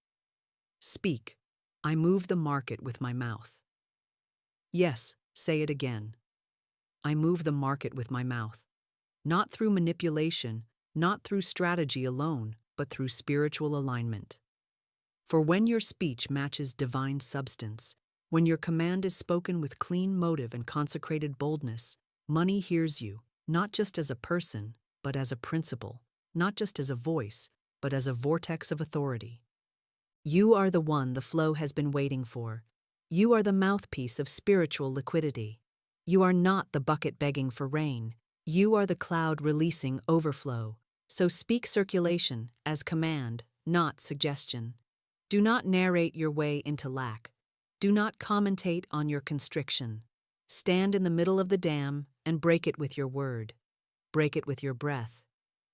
A: Speak. I move the market with my mouth. Yes, say it again. I move the market with my mouth. Not through manipulation, not through strategy alone, but through spiritual alignment. For when your speech matches divine substance, when your command is spoken with clean motive and consecrated boldness, money hears you, not just as a person, but as a principle, not just as a voice, but as a vortex of authority. You are the one the flow has been waiting for. You are the mouthpiece of spiritual liquidity. You are not the bucket begging for rain. You are the cloud releasing overflow. So speak circulation as command, not suggestion. Do not narrate your way into lack. Do not commentate on your constriction. Stand in the middle of the dam and break it with your word. Break it with your breath.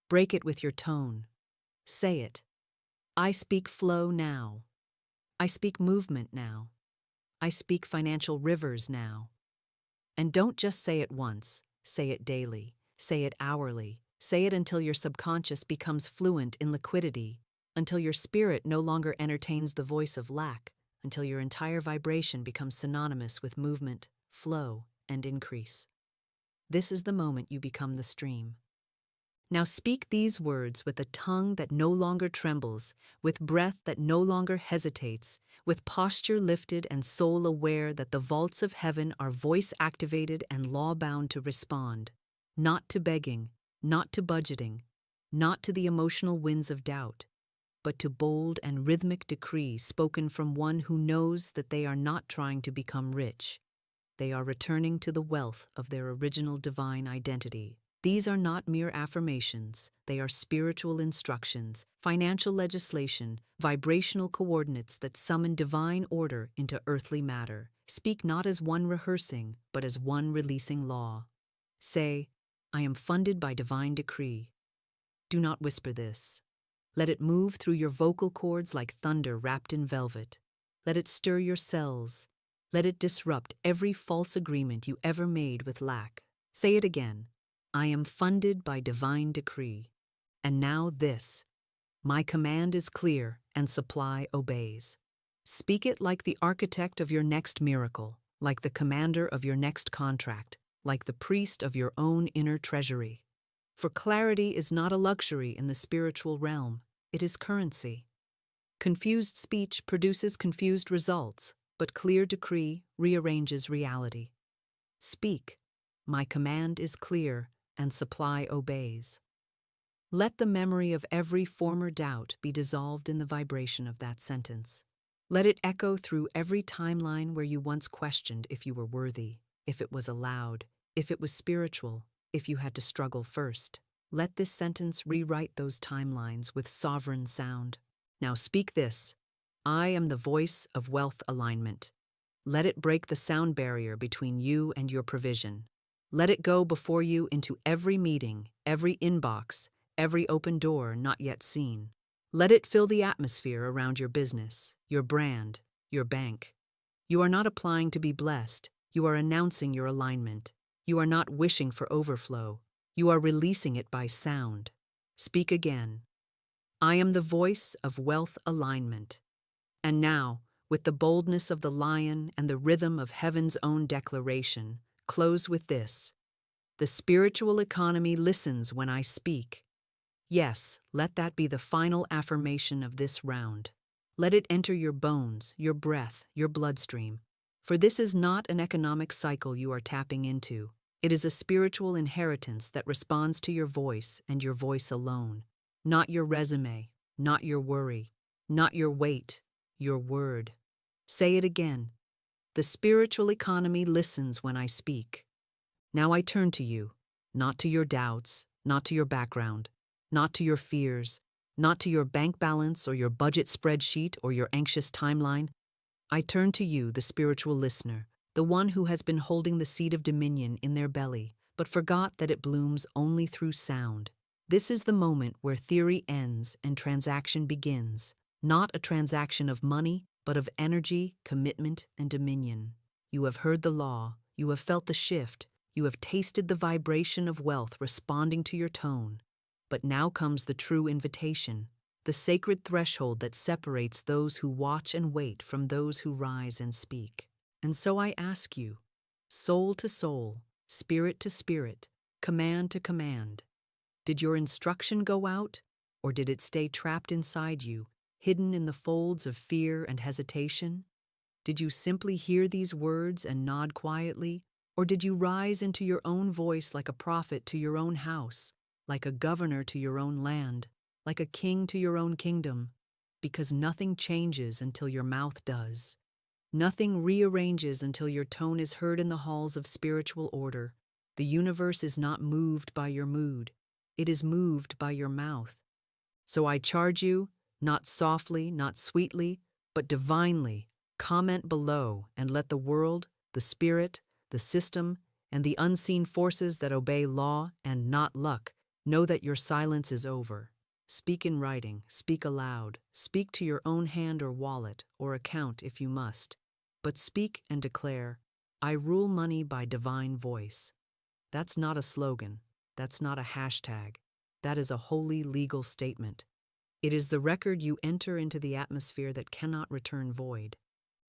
A: Break it with your tone. Say it. I speak flow now. I speak movement now. I speak financial rivers now. And don't just say it once. Say it daily. Say it hourly. Say it until your subconscious becomes fluent in liquidity, until your spirit no longer entertains the voice of lack, until your entire vibration becomes synonymous with movement, flow, and increase. This is the moment you become the stream. Now speak these words with a tongue that no longer trembles, with breath that no longer hesitates, with posture lifted and soul aware that the vaults of heaven are voice-activated and law-bound to respond, not to begging, not to budgeting, not to the emotional winds of doubt, but to bold and rhythmic decree spoken from one who knows that they are not trying to become rich. They are returning to the wealth of their original divine identity. These are not mere affirmations. They are spiritual instructions, financial legislation, vibrational coordinates that summon divine order into earthly matter. Speak not as one rehearsing, but as one releasing law. Say, I am funded by divine decree. Do not whisper this. Let it move through your vocal cords like thunder wrapped in velvet. Let it stir your cells. Let it disrupt every false agreement you ever made with lack. Say it again. I am funded by divine decree. And now this. My command is clear and supply obeys. Speak it like the architect of your next miracle, like the commander of your next contract, like the priest of your own inner treasury. For clarity is not a luxury in the spiritual realm, it is currency. Confused speech produces confused results, but clear decree rearranges reality. Speak, my command is clear, and supply obeys. Let the memory of every former doubt be dissolved in the vibration of that sentence. Let it echo through every timeline where you once questioned if you were worthy, if it was allowed, if it was spiritual, if you had to struggle first. Let this sentence rewrite those timelines with sovereign sound. Now speak this. I am the voice of wealth alignment. Let it break the sound barrier between you and your provision. Let it go before you into every meeting, every inbox, every open door not yet seen. Let it fill the atmosphere around your business, your brand, your bank. You are not applying to be blessed. You are announcing your alignment. You are not wishing for overflow. You are releasing it by sound. Speak again. I am the voice of wealth alignment. And now, with the boldness of the lion and the rhythm of heaven's own declaration, close with this. The spiritual economy listens when I speak. Yes, let that be the final affirmation of this round. Let it enter your bones, your breath, your bloodstream. For this is not an economic cycle you are tapping into. It is a spiritual inheritance that responds to your voice and your voice alone. Not your resume, not your worry, not your weight, your word. Say it again. The spiritual economy listens when I speak. Now I turn to you, not to your doubts, not to your background, not to your fears, not to your bank balance or your budget spreadsheet or your anxious timeline. I turn to you, the spiritual listener, the one who has been holding the seed of dominion in their belly, but forgot that it blooms only through sound. This is the moment where theory ends and transaction begins, not a transaction of money, but of energy, commitment, and dominion. You have heard the law, you have felt the shift, you have tasted the vibration of wealth responding to your tone. But now comes the true invitation, the sacred threshold that separates those who watch and wait from those who rise and speak. And so I ask you, soul to soul, spirit to spirit, command to command, did your instruction go out, or did it stay trapped inside you, hidden in the folds of fear and hesitation? Did you simply hear these words and nod quietly, or did you rise into your own voice like a prophet to your own house, like a governor to your own land, like a king to your own kingdom? Because nothing changes until your mouth does. Nothing rearranges until your tone is heard in the halls of spiritual order. The universe is not moved by your mood. It is moved by your mouth. So I charge you, not softly, not sweetly, but divinely, comment below and let the world, the spirit, the system, and the unseen forces that obey law and not luck know that your silence is over. Speak in writing, speak aloud, speak to your own hand or wallet or account if you must, but speak and declare, I rule money by divine voice. That's not a slogan. That's not a hashtag. That is a holy legal statement. It is the record you enter into the atmosphere that cannot return void.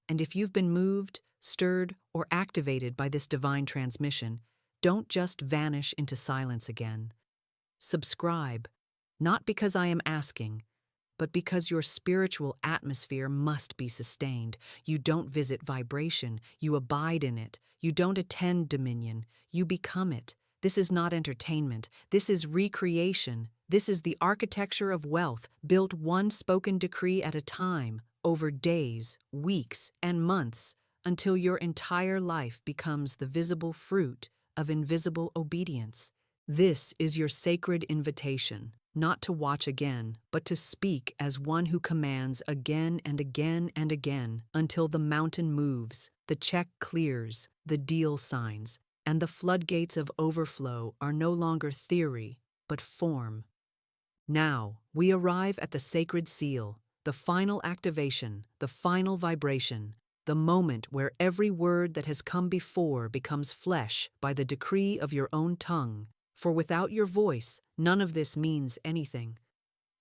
A: And if you've been moved, stirred, or activated by this divine transmission, don't just vanish into silence again. Subscribe, not because I am asking, but because your spiritual atmosphere must be sustained. You don't visit vibration, you abide in it. You don't attend dominion, you become it. This is not entertainment, this is recreation. This is the architecture of wealth, built one spoken decree at a time, over days, weeks, and months, until your entire life becomes the visible fruit of invisible obedience. This is your sacred invitation, not to watch again, but to speak as one who commands again and again and again until the mountain moves, the check clears, the deal signs, and the floodgates of overflow are no longer theory, but form. Now, we arrive at the sacred seal, the final activation, the final vibration, the moment where every word that has come before becomes flesh by the decree of your own tongue. For without your voice, none of this means anything.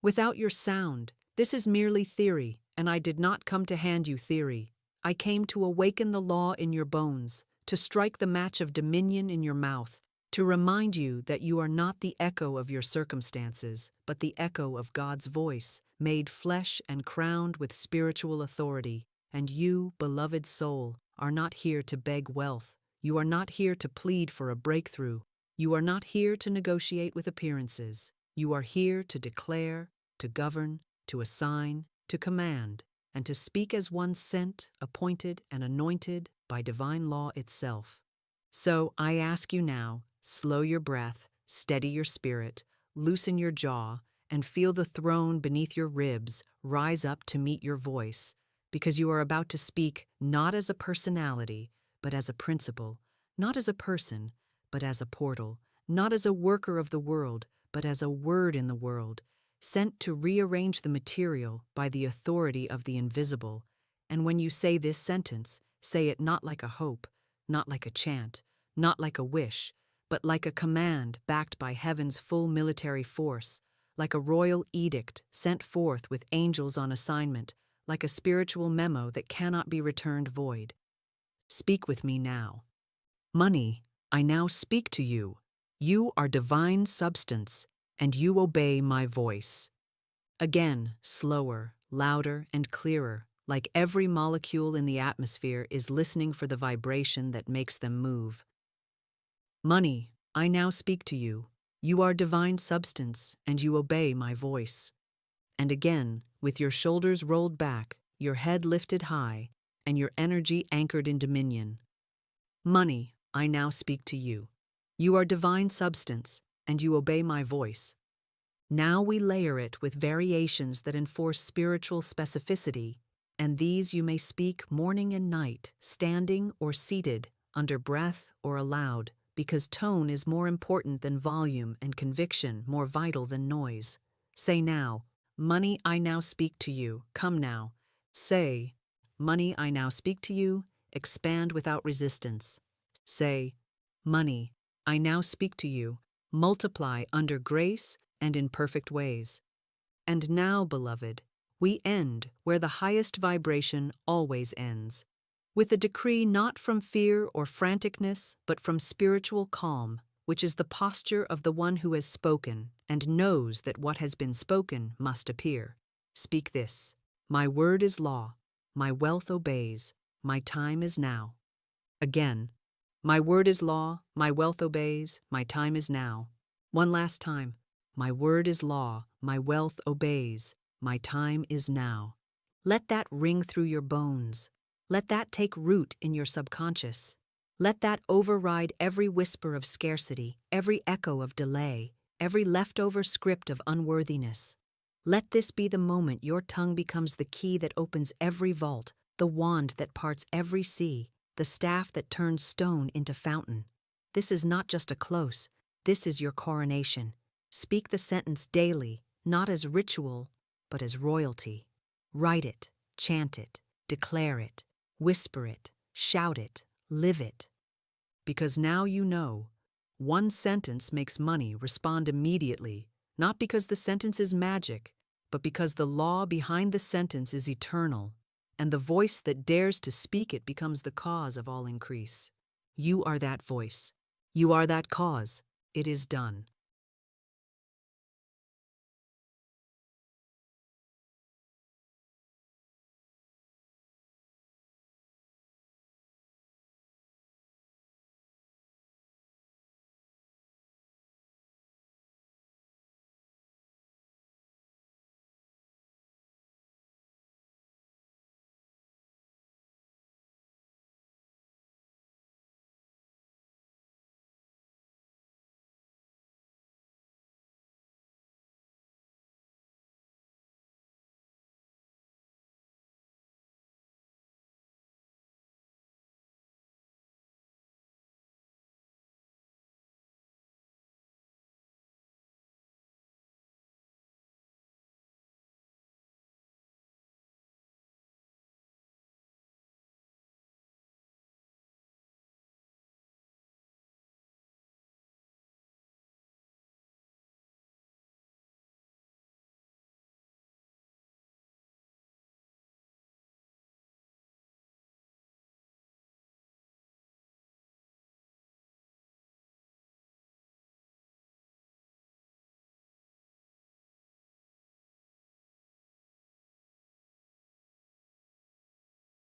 A: Without your sound, this is merely theory, and I did not come to hand you theory. I came to awaken the law in your bones, to strike the match of dominion in your mouth, to remind you that you are not the echo of your circumstances, but the echo of God's voice, made flesh and crowned with spiritual authority. And you, beloved soul, are not here to beg wealth. You are not here to plead for a breakthrough. You are not here to negotiate with appearances. You are here to declare, to govern, to assign, to command, and to speak as one sent, appointed, and anointed by divine law itself. So I ask you now, slow your breath, steady your spirit, loosen your jaw, and feel the throne beneath your ribs rise up to meet your voice, because you are about to speak not as a personality, but as a principle, not as a person, but as a portal, not as a worker of the world, but as a word in the world, sent to rearrange the material by the authority of the invisible. And when you say this sentence, say it not like a hope, not like a chant, not like a wish, but like a command backed by heaven's full military force, like a royal edict sent forth with angels on assignment, like a spiritual memo that cannot be returned void. Speak with me now. Money, I now speak to you. You are divine substance, and you obey my voice. Again, slower, louder, and clearer, like every molecule in the atmosphere is listening for the vibration that makes them move. Money, I now speak to you. You are divine substance, and you obey my voice. And again, with your shoulders rolled back, your head lifted high, and your energy anchored in dominion. Money, I now speak to you. You are divine substance, and you obey my voice. Now we layer it with variations that enforce spiritual specificity, and these you may speak morning and night, standing or seated, under breath or aloud, because tone is more important than volume and conviction more vital than noise. Say now, money, I now speak to you. Come now. Say, money, I now speak to you. Expand without resistance. Say, money, I now speak to you. Multiply under grace and in perfect ways. And now, beloved, we end where the highest vibration always ends, with a decree not from fear or franticness, but from spiritual calm, which is the posture of the one who has spoken and knows that what has been spoken must appear. Speak this: my word is law, my wealth obeys, my time is now. Again, my word is law, my wealth obeys, my time is now. One last time. My word is law, my wealth obeys, my time is now. Let that ring through your bones. Let that take root in your subconscious. Let that override every whisper of scarcity, every echo of delay, every leftover script of unworthiness. Let this be the moment your tongue becomes the key that opens every vault, the wand that parts every sea, the staff that turns stone into fountain. This is not just a close, this is your coronation. Speak the sentence daily, not as ritual, but as royalty. Write it, chant it, declare it, whisper it, shout it, live it. Because now you know, one sentence makes money respond immediately, not because the sentence is magic, but because the law behind the sentence is eternal, and the voice that dares to speak it becomes the cause of all increase. You are that voice. You are that cause. It is done.